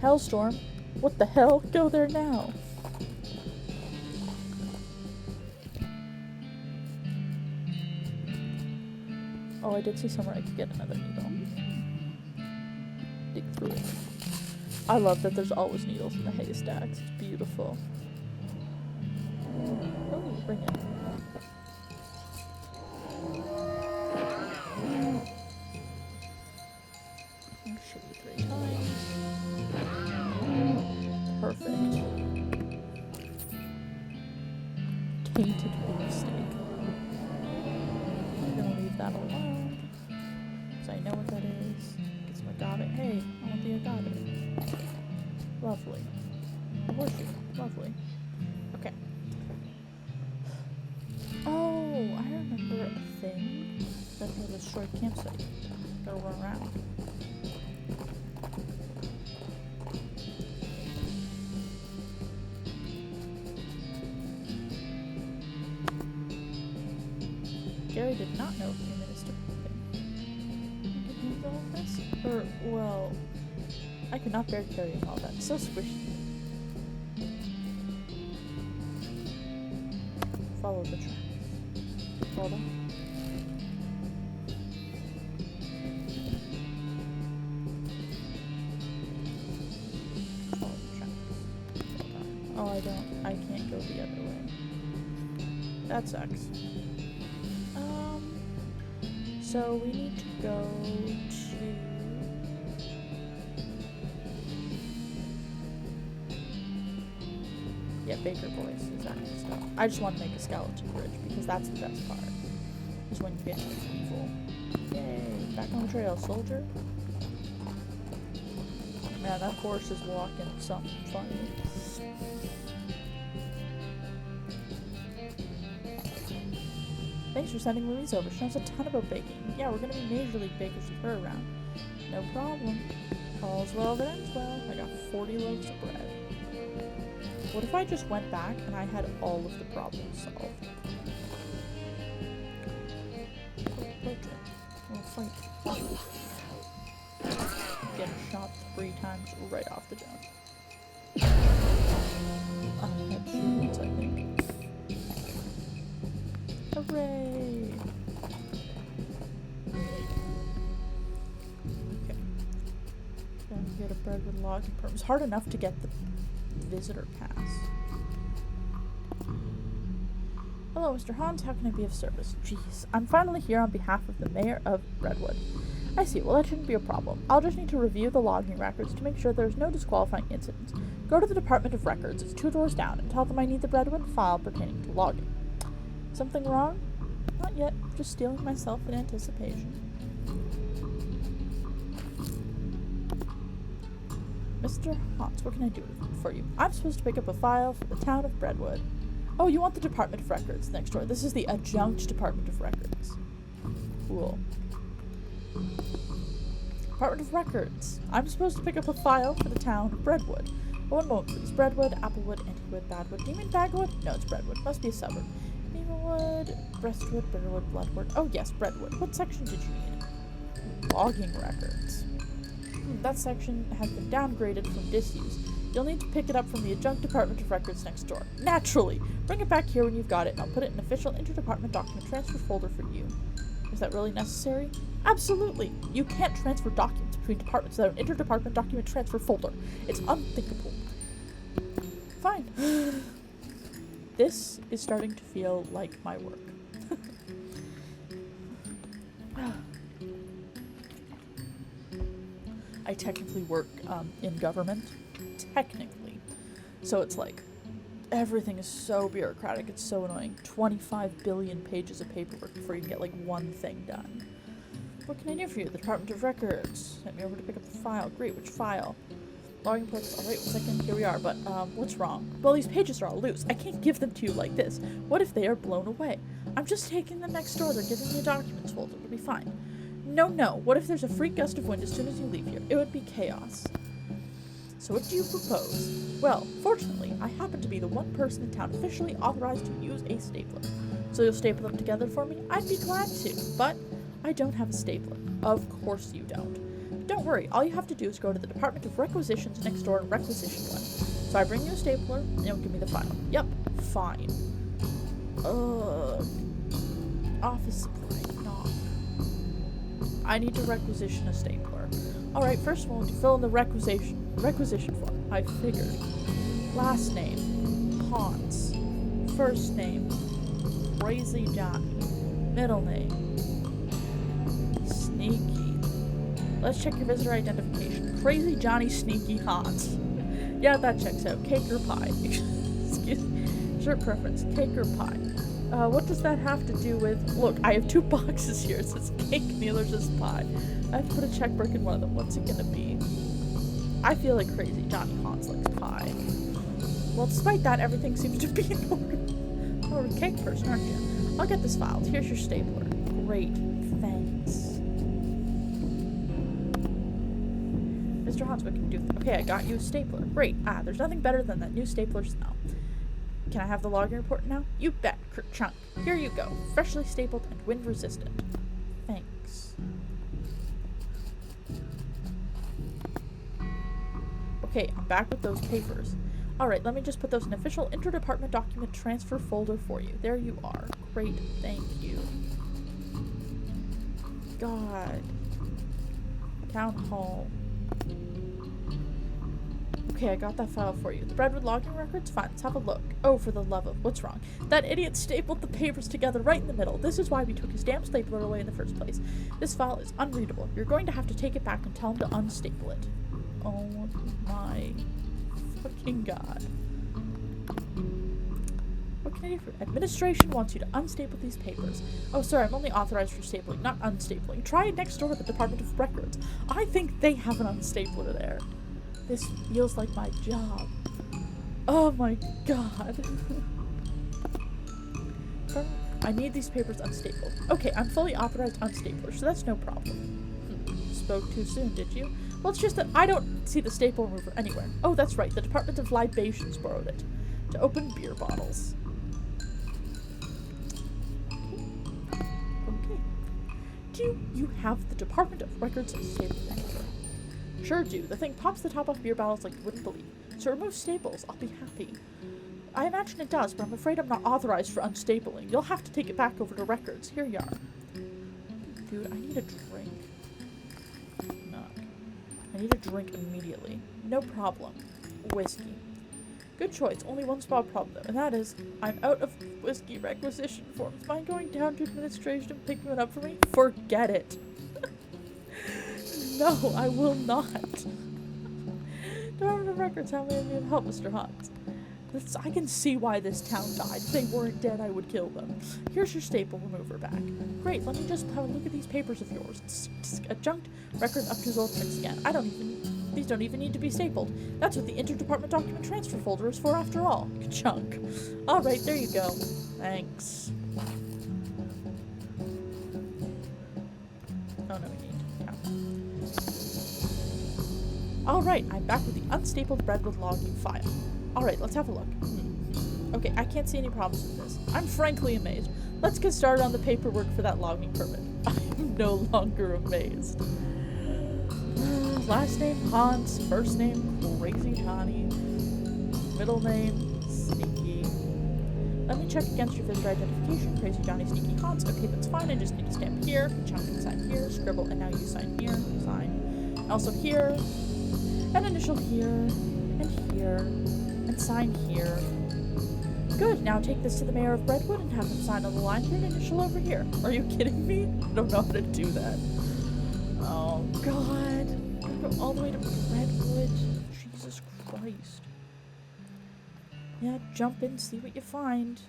Speaker 1: Hellstorm? What the hell? Go there now. Oh, I did see somewhere I could get another needle. Dig through it. I love that there's always needles in the haystacks. It's beautiful. Oh, bring it. Shoot you 3 times. Perfect. Tainted beefsteak. I'm gonna leave that alone. Because I know what that is. Get some agave. Hey, I want the agave. Lovely. A horseshoe. Lovely. Okay. Oh, I remember a thing that had a destroyed campsite. Gotta run around. Gary did not know he administered anything. You can handle all this? Or, well, I could not bear carrying all that. So squishy. Follow the tracks. Hold on. Oh, I can't go the other way. That sucks. So we need to go to... Yeah, Baker Boys, exactly. Stuff. I just want to make a skeleton bridge because that's the best part. Is when you get evil. Yay! Back on the trail, soldier. Man, that horse is walking something funny. Thanks for sending Louise over. She knows a ton about baking. Yeah, we're gonna be major league bakers with her around. No problem. All's well that ends well. I got 40 loaves of bread. What if I just went back and I had all of the problems solved? We'll fight. Getting shot 3 times right off the jump. Headshots, I think. Hooray! Okay. Gonna get a bread with logging perm. It's hard enough to get the visitor pass. Hello, Mr. Honse. How can I be of service? Jeez, I'm finally here on behalf of the mayor of Redwood. I see. Well, that shouldn't be a problem. I'll just need to review the logging records to make sure there's no disqualifying incidents. Go to the Department of Records. It's 2 doors down, and tell them I need the Redwood file pertaining to logging. Something wrong? Not yet. Just stealing myself in anticipation. Mr. Honse, what can I do for you? I'm supposed to pick up a file for the town of Redwood. Oh, you want the Department of Records next door. This is the adjunct Department of Records. Cool. Department of Records. I'm supposed to pick up a file for the town of Redwood. One moment, please. Redwood, Applewood, Antiwood, Badwood. Do you mean Bagwood? No, it's Redwood. Must be a suburb. Maplewood, Breastwood, Bitterwood, Bloodwood. Oh, yes, Redwood. What section did you need? Logging records. That section has been downgraded from disuse. You'll need to pick it up from the adjunct Department of Records next door. Naturally! Bring it back here when you've got it, and I'll put it in an official interdepartment document transfer folder for you. Is that really necessary? Absolutely! You can't transfer documents between departments without an interdepartment document transfer folder. It's unthinkable. Fine. This is starting to feel like my work. I technically work in government. Technically. So it's like, everything is so bureaucratic, it's so annoying. 25 billion pages of paperwork before you can get like one thing done. What can I do for you? The Department of Records. Sent me over to pick up the file. Great, which file? Logging reports. Alright, 1 second, here we are, but what's wrong? Well, these pages are all loose. I can't give them to you like this. What if they are blown away? I'm just taking them next door. They're giving me a documents folder. It'll be fine. No, no. What if there's a freak gust of wind as soon as you leave here? It would be chaos. So what do you propose? Well, fortunately, I happen to be the one person in town officially authorized to use a stapler. So you'll staple them together for me? I'd be glad to, but I don't have a stapler. Of course you don't. Don't worry, all you have to do is go to the Department of Requisitions next door and requisition one. So I bring you a stapler, and you'll give me the file. Yep, fine. Office supply, knock. I need to requisition a stapler. Alright, first of all, to fill in the requisition form. I figured. Last name, Honse. First name, Crazy Johnny. Middle name, Sneaky. Let's check your visitor identification. Crazy Johnny Sneaky Honse. Yeah, that checks out. Cake or pie? Excuse me. Shirt preference, cake or pie? What does that have to do with... Look, I have 2 boxes here. It says cake, neither says pie. I have to put a check mark in one of them. What's it gonna be? I feel like Crazy Johnny Honse likes pie. Well, despite that, everything seems to be in order. Oh, you're a cake person, aren't you? I'll get this filed. Here's your stapler. Great. Thanks. Mr. Honse, what can you do? Okay, I got you a stapler. Great. There's nothing better than that new stapler smell. Can I have the logging report now? You bet, Chunk. Here you go. Freshly stapled and wind resistant. Thanks. Okay, I'm back with those papers. Alright, let me just put those in official interdepartment document transfer folder for you. There you are. Great, thank you. God. Town hall. Okay, I got that file for you. The Redwood logging records? Fine, let's have a look. Oh, for the love of... What's wrong? That idiot stapled the papers together right in the middle. This is why we took his damn stapler away in the first place. This file is unreadable. You're going to have to take it back and tell him to unstaple it. Oh my fucking god. What can I do for... Administration wants you to unstaple these papers. Oh, sorry, I'm only authorized for stapling, not unstapling. Try it next door at the Department of Records. I think they have an unstapler there. This feels like my job. Oh my god. I need these papers unstapled. Okay, I'm fully authorized unstapler, so that's no problem. Spoke too soon, did you? Well, it's just that I don't see the staple remover anywhere. Oh, that's right, the Department of Libations borrowed it. To open beer bottles. Okay. Do you have the Department of Records stapled anywhere? Sure do. The thing pops the top off beer bottles like you wouldn't believe. So remove staples. I'll be happy. I imagine it does, but I'm afraid I'm not authorized for unstapling. You'll have to take it back over to records. Here you are. Dude, I need a drink. No. I need a drink immediately. No problem. Whiskey. Good choice. Only one small problem, though, and that is, I'm out of whiskey requisition forms. Mind going down to administration and picking one up for me? Forget it. No, I will not. Department of Records, how may I be of help, Mr. Honse? I can see why this town died. If they weren't dead, I would kill them. Here's your staple remover back. Great, let me just have a look at these papers of yours. It's adjunct record up to his old tricks again. These don't even need to be stapled. That's what the interdepartment document transfer folder is for after all. Chunk. Alright, there you go. Thanks. Oh no, we need to count. Alright, I'm back with the unstapled Redwood logging file. Alright, let's have a look. Okay, I can't see any problems with this. I'm frankly amazed. Let's get started on the paperwork for that logging permit. I'm no longer amazed. Last name Honse, first name Crazy Tawny, middle name Sneaky. Let me check against your visitor identification. Crazy Johnny, Sneaky Honse. Okay, that's fine. I just need to stamp here. Chunk and sign here. Scribble, and now you sign here. Sign. Also here. An initial here. And here. And sign here. Good. Now take this to the mayor of Redwood and have him sign on the line here and initial over here. Are you kidding me? I don't know how to do that. Oh, God. Go all the way to Redwood. Jesus Christ. Yeah, jump in, see what you find.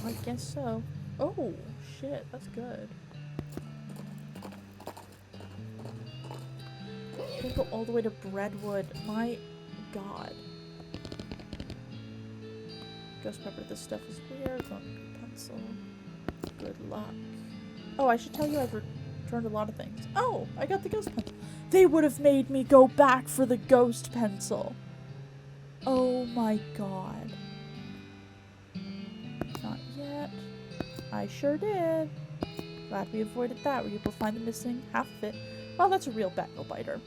Speaker 1: I guess so. Oh, shit, that's good. Gotta go all the way to Redwood. My god. Ghost pepper, this stuff is weird. Don't pencil. Good luck. Oh, I should tell you I've returned a lot of things. Oh, I got the ghost pencil. They would have made me go back for the ghost pencil. Oh my god. Not yet. I sure did. Glad we avoided that. Were you able to find the missing half of it? Well, that's a real battle biter.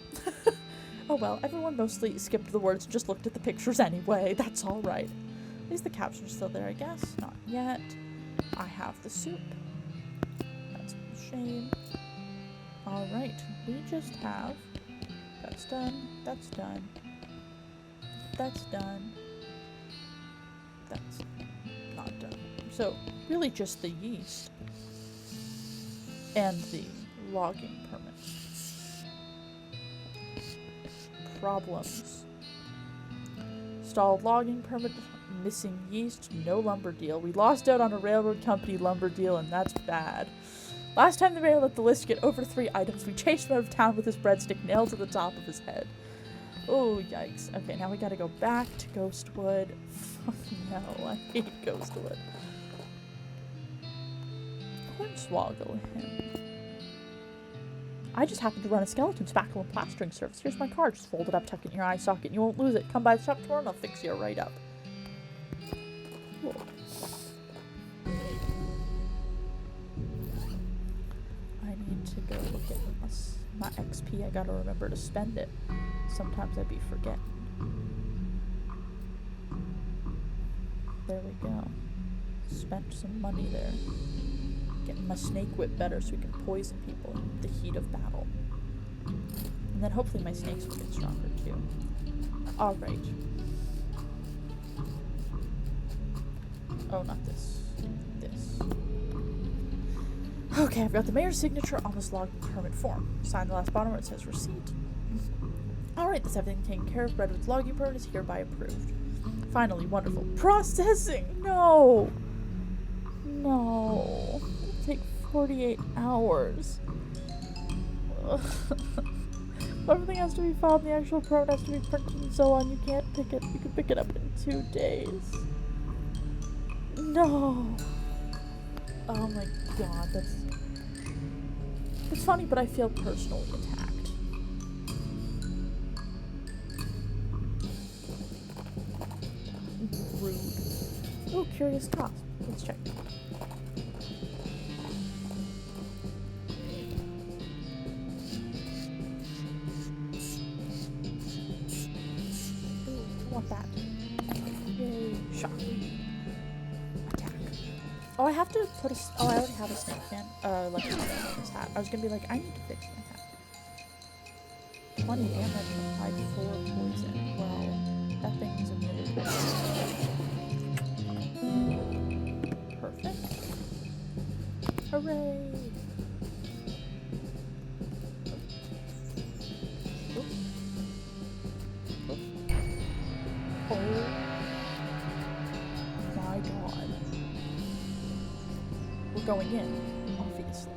Speaker 1: Oh well, everyone mostly skipped the words and just looked at the pictures anyway. That's alright. At least the caption's still there, I guess. Not yet. I have the soup. That's a shame. Alright, we just have... That's done. That's done. That's done. That's not done. So, really just the yeast. And the logging permit. Problems. Stalled logging permit, missing yeast, no lumber deal. We lost out on a railroad company lumber deal, and that's bad. Last time the mayor let the list get over 3 items, we chased him out of town with his breadstick nailed to the top of his head. Oh, yikes. Okay, now we gotta go back to Ghostwood. Fucking hell, I hate Ghostwood. Hornswoggle him. I just happened to run a skeleton spackle and plastering service. Here's my card. Just fold it up, tuck it in your eye socket, and you won't lose it. Come by the shop tomorrow and I'll fix you right up. Cool. I need to go look at my XP. I gotta remember to spend it. Sometimes I'd be forgetting. There we go. Spent some money there. Getting my snake whip better so we can poison people in the heat of battle. And then hopefully my snakes will get stronger too. Alright. Oh, not this. This. Okay, I've got the mayor's signature on this log permit form. Sign the last bottom where it says receipt. Alright, that's everything taken care of. Redwood's logging permit is hereby approved. Finally, wonderful. Processing! No! No. It'll take 48 hours. Everything has to be filed, and the actual permit has to be printed and so on. You can't pick it. You can pick it up in 2 days. No. Oh my god, that's... It's funny, but I feel personally attacked. Rude. Oh, curious cost. Let's check. Ooh, I want that. Yay. Shock. Attack. Oh, I have to put a... Oh, I already have a snake fan. Like on this hat. I was gonna be like, I need to fix my hat. 20 damage applied 4 poison. Well, that thing is immune to poison. Perfect. Hooray! Oops. Oops. Oh my god. We're going in, obviously.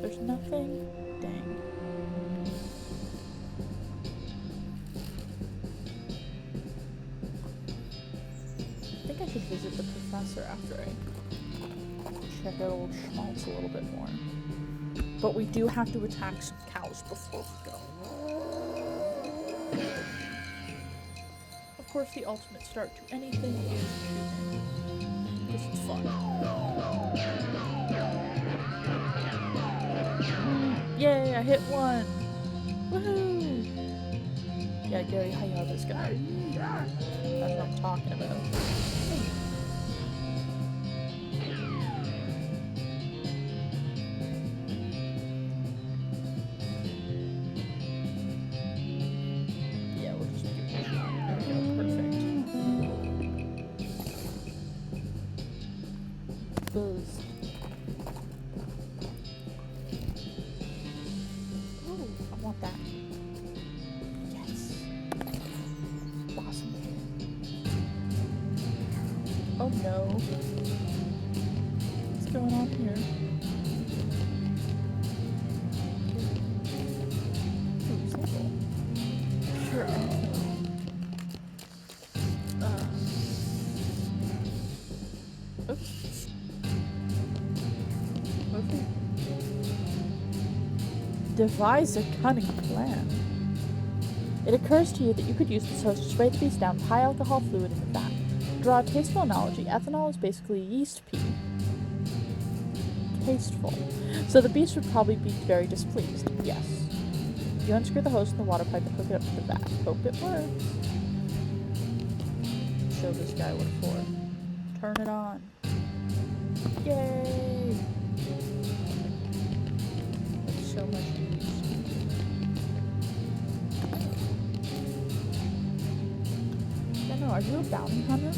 Speaker 1: There's nothing. Dang. I think I should visit the professor after I check out old Schmaltz a little bit more. But we do have to attack some cows before we go. Of course, the ultimate start to anything is shooting. This is fun. Yay, I hit one! Woohoo! Yeah, Gary, how you this guy? That's what I'm talking about. Yeah, we'll just do this. There we go, perfect. Buzz. Ooh, I want that. Yes. Awesome. Oh no. What's going on here? Ooh, simple. Sure. Oops. Okay. Devise a cunning plan. It occurs to you that you could use this host to spray the beast down with high alcohol fluid in the vat. To draw a tasteful analogy, ethanol is basically yeast pea. Tasteful. So the beast would probably be very displeased. Yes. You unscrew the hose in the water pipe and hook it up to the vat. Hope it works. Show this guy what for. Turn it on. Yay! That's so much use. I don't know, are you a bounty hunter?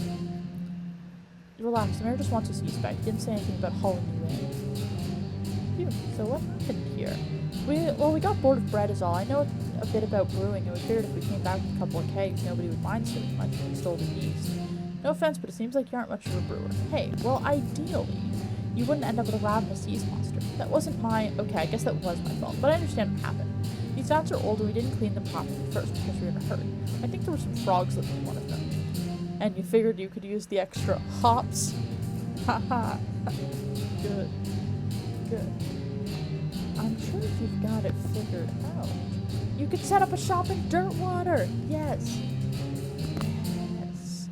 Speaker 1: Relax, the mayor just wants us east back. He didn't say anything about hauling you in. Phew, so what happened here? We got bored of bread is all. I know a bit about brewing, and we figured if we came back with a couple of kegs, nobody would mind so much when we stole the yeast. No offense, but it seems like you aren't much of a brewer. Hey, well, ideally, you wouldn't end up with a ravenous yeast monster. That wasn't my... Okay, I guess that was my fault, but I understand what happened. These vats are old, and we didn't clean them properly first because we were in a hurry. I think there were some frogs living in one of them. And you figured you could use the extra hops? Haha. Good. Good. I'm sure if you've got it figured out, you could set up a shop in Dirtwater. Yes. Yes.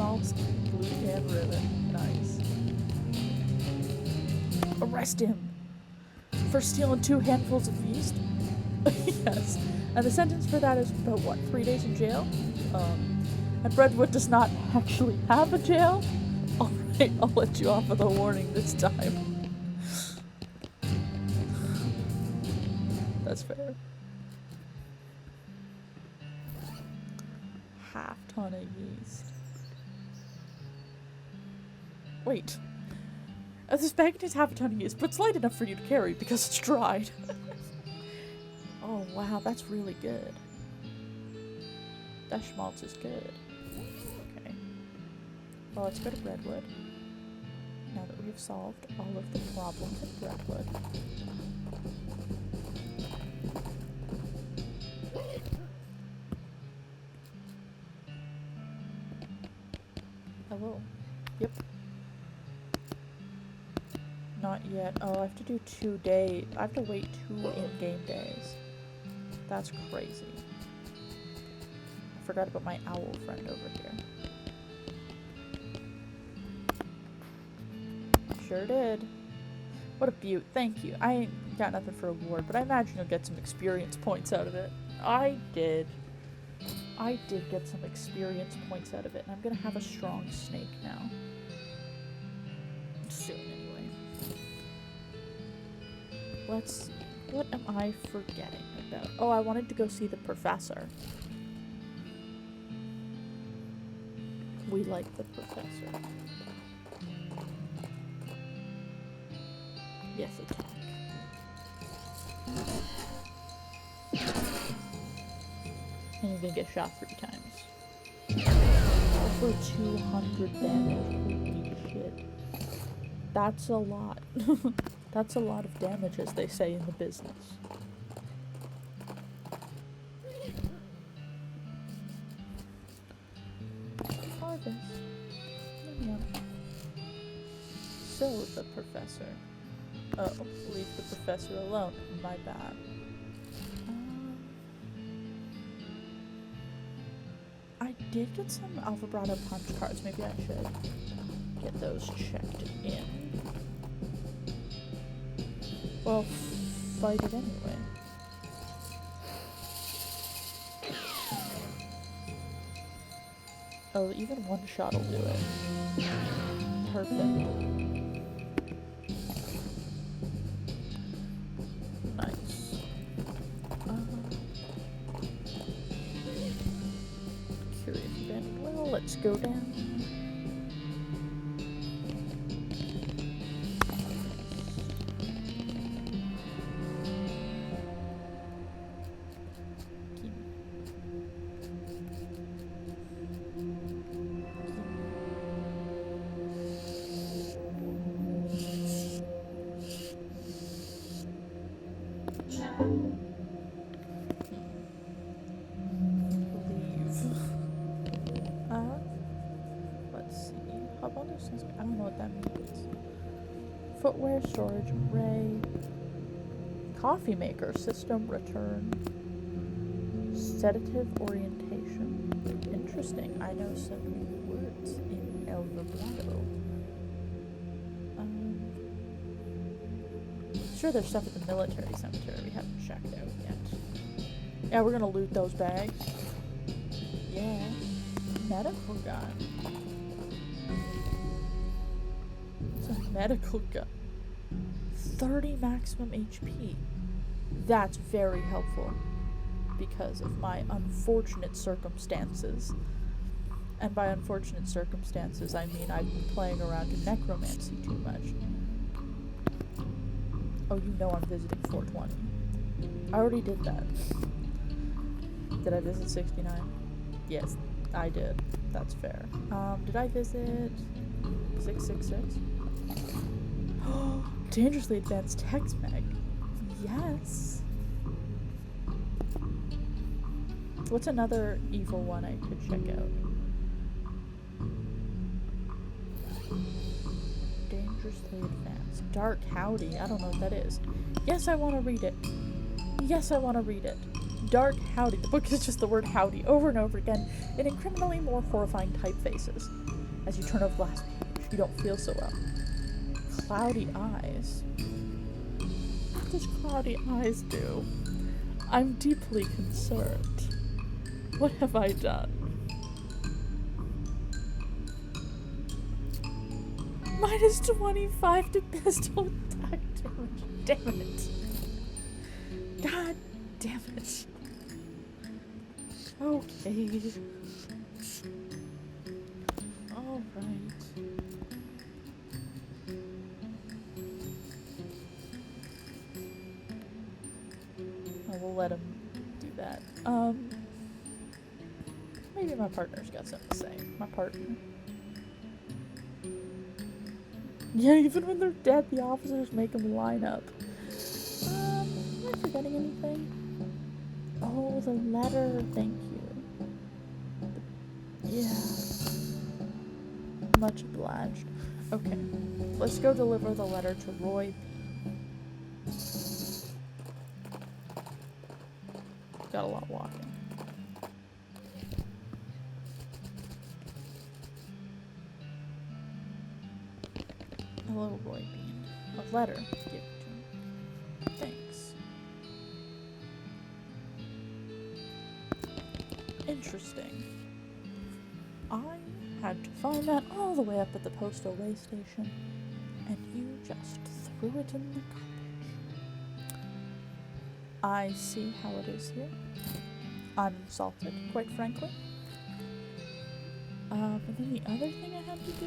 Speaker 1: schmaltz blue tan ribbon. Nice. Arrest him for stealing 2 handfuls of yeast. Yes. And the sentence for that is about what, 3 days in jail? And Redwood does not actually have a jail. Alright, I'll let you off with a warning this time. That's fair. Half ton of yeast. Wait. This bag contains half a ton of yeast, but it's light enough for you to carry because it's dried. Oh wow, that's really good. That schmaltz is good. Okay. Well, let's go to Redwood. Now that we've solved all of the problems at Redwood. Hello. Yep. Not yet. Oh, I have to do 2 days. I have to wait 2 in-game days. That's crazy. I forgot about my owl friend over here. Sure did. What a beaut. Thank you. I ain't got nothing for a reward, but I imagine you'll get some experience points out of it. I did get some experience points out of it, and I'm gonna have a strong snake now. Soon, anyway. Let's see. What am I forgetting about? Oh, I wanted to go see the professor. We like the professor. Yes, attack. And you're gonna get shot 3 times. Over 200 damage. Holy shit. That's a lot. That's a lot of damage, as they say in the business. Harvest. Yum yum. So, the professor. Oh, leave the professor alone. My bad. I did get some Alpha Bravo punch cards. Maybe I should get those checked in. Well, fight it anyway. Oh, even one shot will do it. Perfect. Nice. Curious event. Well, let's go down. I don't know what that means. Footwear, storage array, coffee maker, system return, sedative orientation. Interesting. I know some new words in El Vibrato. Sure, there's stuff at the military cemetery we haven't checked out yet. Yeah, we're gonna loot those bags. Yeah. Medical gun. Medical gun. 30 maximum HP. That's very helpful because of my unfortunate circumstances. And by unfortunate circumstances, I mean I've been playing around in necromancy too much. Oh, you know I'm visiting 420. I already did that. Did I visit 69? Yes, I did. That's fair. Did I visit 666? Dangerously advanced text mag. Yes. What's another evil one I could check out? Dangerously advanced. Dark Howdy. I don't know what that is. Yes, I want to read it. Yes, I want to read it. dark howdy. The book is just the word howdy over and over again in incriminately more horrifying typefaces. As you turn over the last page, you don't feel so well. Cloudy eyes. What does cloudy eyes do? I'm deeply concerned. What have I done? Minus 25 to pistol attack damage. Damn it. God damn it. Okay. Alright. I will let him do that. Maybe my partner's got something to say. My partner. Yeah, even when they're dead, the officers make them line up. Am I forgetting anything? Oh, the letter. Thank you. Yeah. Much obliged. Okay. Let's go deliver the letter to Roy. Got a lot walking. Hello, Roy Bean. A letter. Give it to him. Thanks. Interesting. I had to find that all the way up at the postal way station, and you just threw it in the garbage. I see how it is here. I'm insulted, quite frankly. And then the other thing I had to do...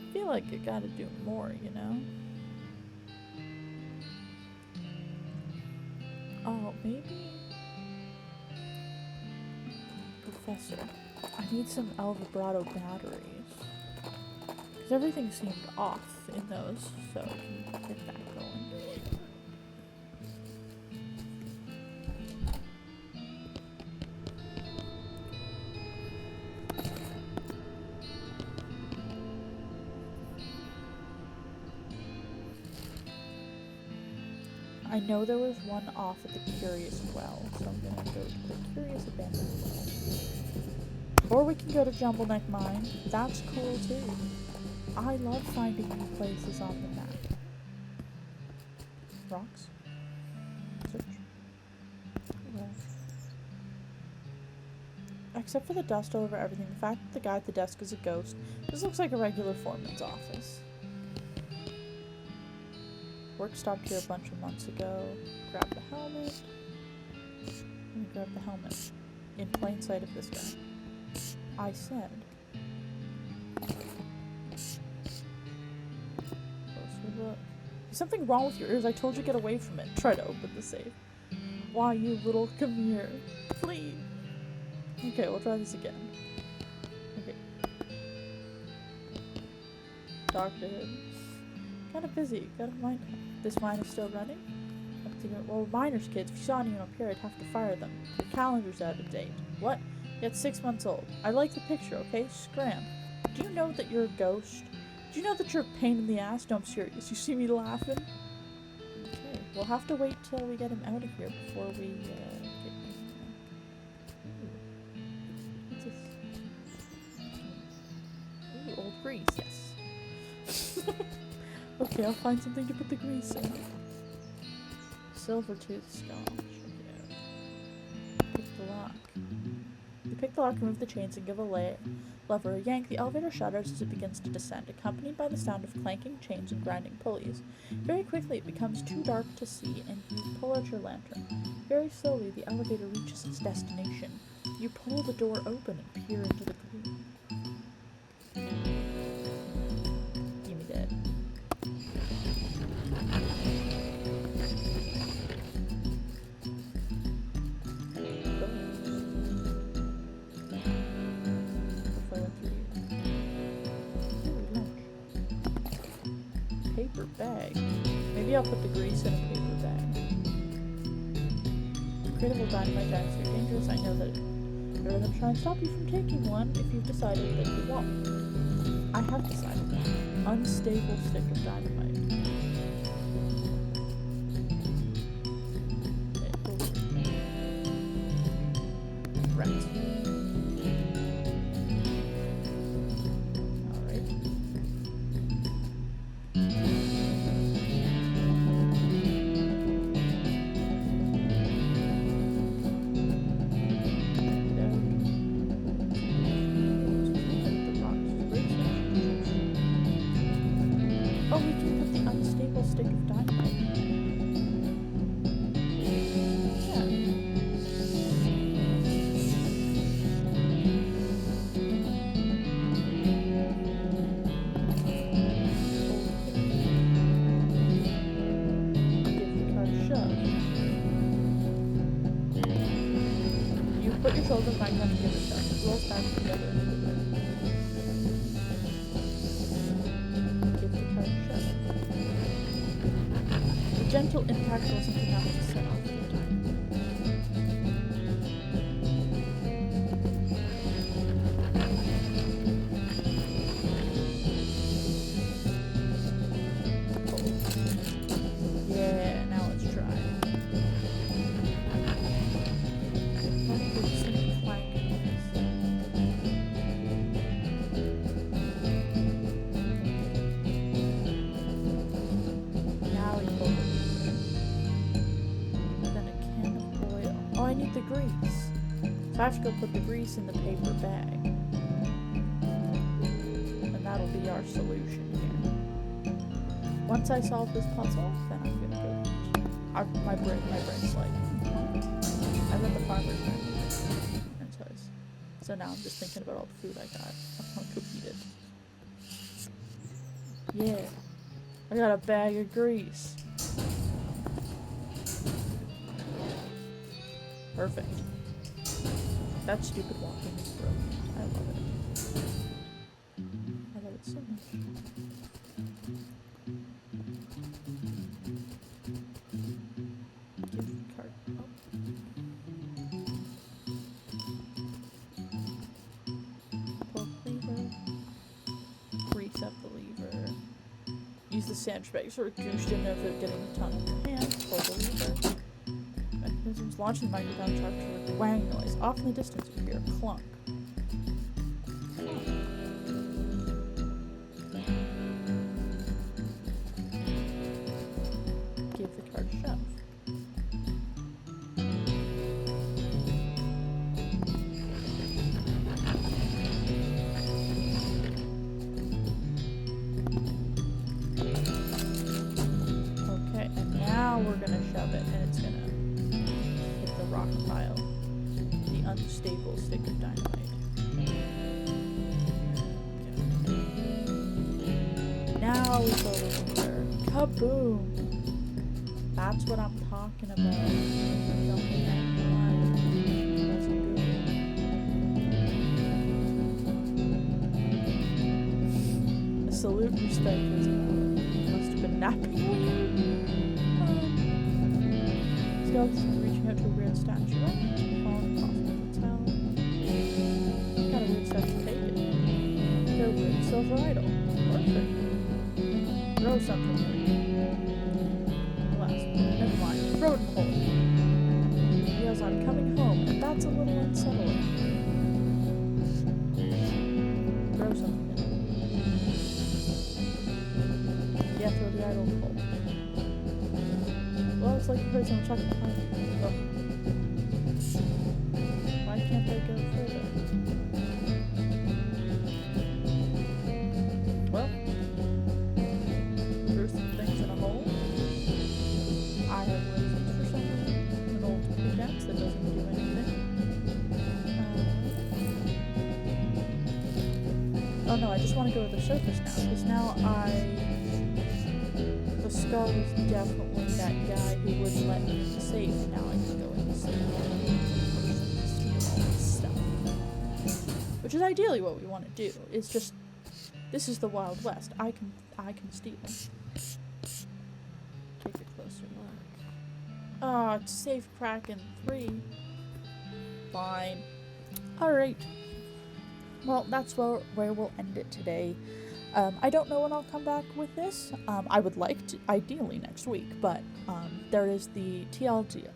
Speaker 1: I feel like I gotta do more, you know? Oh, maybe... Professor, I need some El Vibrato batteries. Because everything seemed off in those, so I can get that going. I know there was one off at the Curious Well, so I'm gonna go to the Curious Abandoned Well. Or we can go to Jumble Neck Mine. That's cool too. I love finding new places on the map. Rocks? Search. Well. Except for the dust all over everything, the fact that the guy at the desk is a ghost, this looks like a regular foreman's office. Work stopped here a bunch of months ago. Grab the helmet. Let me grab the helmet. In plain sight of this guy. I said. Closer look. Is something wrong with your ears? I told you get away from it. Try to open the safe. Why, you little, come here. Please. Okay, we'll try this again. Okay. Doctor. Kind of busy. Gotta mind. This mine is still running? Well, miners, kids. If you saw anyone up here, I'd have to fire them. Your calendar's out of date. What? It's 6 months old. I like the picture, okay? Scram. Do you know that you're a ghost? Do you know that you're a pain in the ass? No, I'm serious. You see me laughing? Okay. We'll have to wait till we get him out of here before we, get him. What's this? Ooh, old grease. Yes. Okay, I'll find something to put the grease in. Silver tooth skull. Pick the lock. You pick the lock, remove the chains, and give a lever a yank. The elevator shudders as it begins to descend, accompanied by the sound of clanking chains and grinding pulleys. Very quickly, it becomes too dark to see, and you pull out your lantern. Very slowly, the elevator reaches its destination. You pull the door open and peer into the gloom. Give me that. Paper bag. Maybe I'll put the grease in a paper bag. Critical dynamite bags are dangerous. I know that there are trying to stop you from taking one if you've decided that you won't. I have decided that. unstable stick of dynamite. Right. Alright. Oh, we can put the unstable stick of dynamite. Put your shoulder back up and give it a shove. It rolls back together into the room. Give the card a shove. The gentle impact wasn't enough to set off the timer. Yeah, now it's dry. I need the grease. So I have to go put the grease in the paper bag. And that'll be our solution here. Once I solve this puzzle, then I'm gonna go. My brain's like, what? I read the farmer's market. So now I'm just thinking about all the food I got. I want to go eat it. Yeah. I got a bag of grease. Perfect. That stupid walking is broken. I love it. I love it so much. Give the card. Pull the lever. Grease up the lever. Use the sandwich bag sort of goosed in there for getting a ton of your hands. Pull the lever. Mechanisms launch the microphone truck toward the wang noise. Off in the distance, you hear a clunk. Give the card a shove. Okay, and now we're gonna shove it, and it's gonna rock pile. The unstable stick of dynamite. Okay. Now we go over. Kaboom! That's what I'm talking about. A salute and respect is must have been napping weird. Skeletons reaching out to a weird statue. All impossible to tell. Got a weird statue to take it. They're weird silver idol. Perfect. Throw something in. Alas, never mind. Throw it in the hole. He yells, I'm coming home, and that's a little unsettling. Throw something in. Yeah, throw the idol in the hole. Well, it's like you heard someone talking behind you. Oh. Why can't they go further? Well, threw some things in a hole. I have reasons for some reason. An old pickaxe that doesn't do anything. Oh no, I just want to go to the surface now, because now the skull was definitely that guy who wouldn't let me in the safe. Now I can go in the safe and steal all this stuff. Which is ideally what we want to do. It's just, this is the Wild West. I can steal. Take a closer look. Oh, it's safe crack in 3. Fine. Alright. Well, that's where we'll end it today. I don't know when I'll come back with this. I would like to, ideally next week, but there is the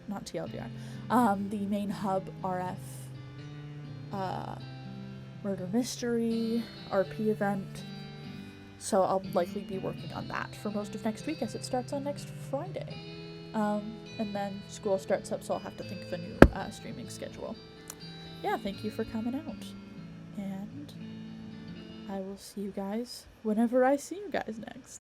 Speaker 1: not TLDR, the main hub RF murder mystery RP event. So I'll likely be working on that for most of next week as it starts on next Friday. And then school starts up, so I'll have to think of a new streaming schedule. Yeah, thank you for coming out. And I will see you guys whenever I see you guys next.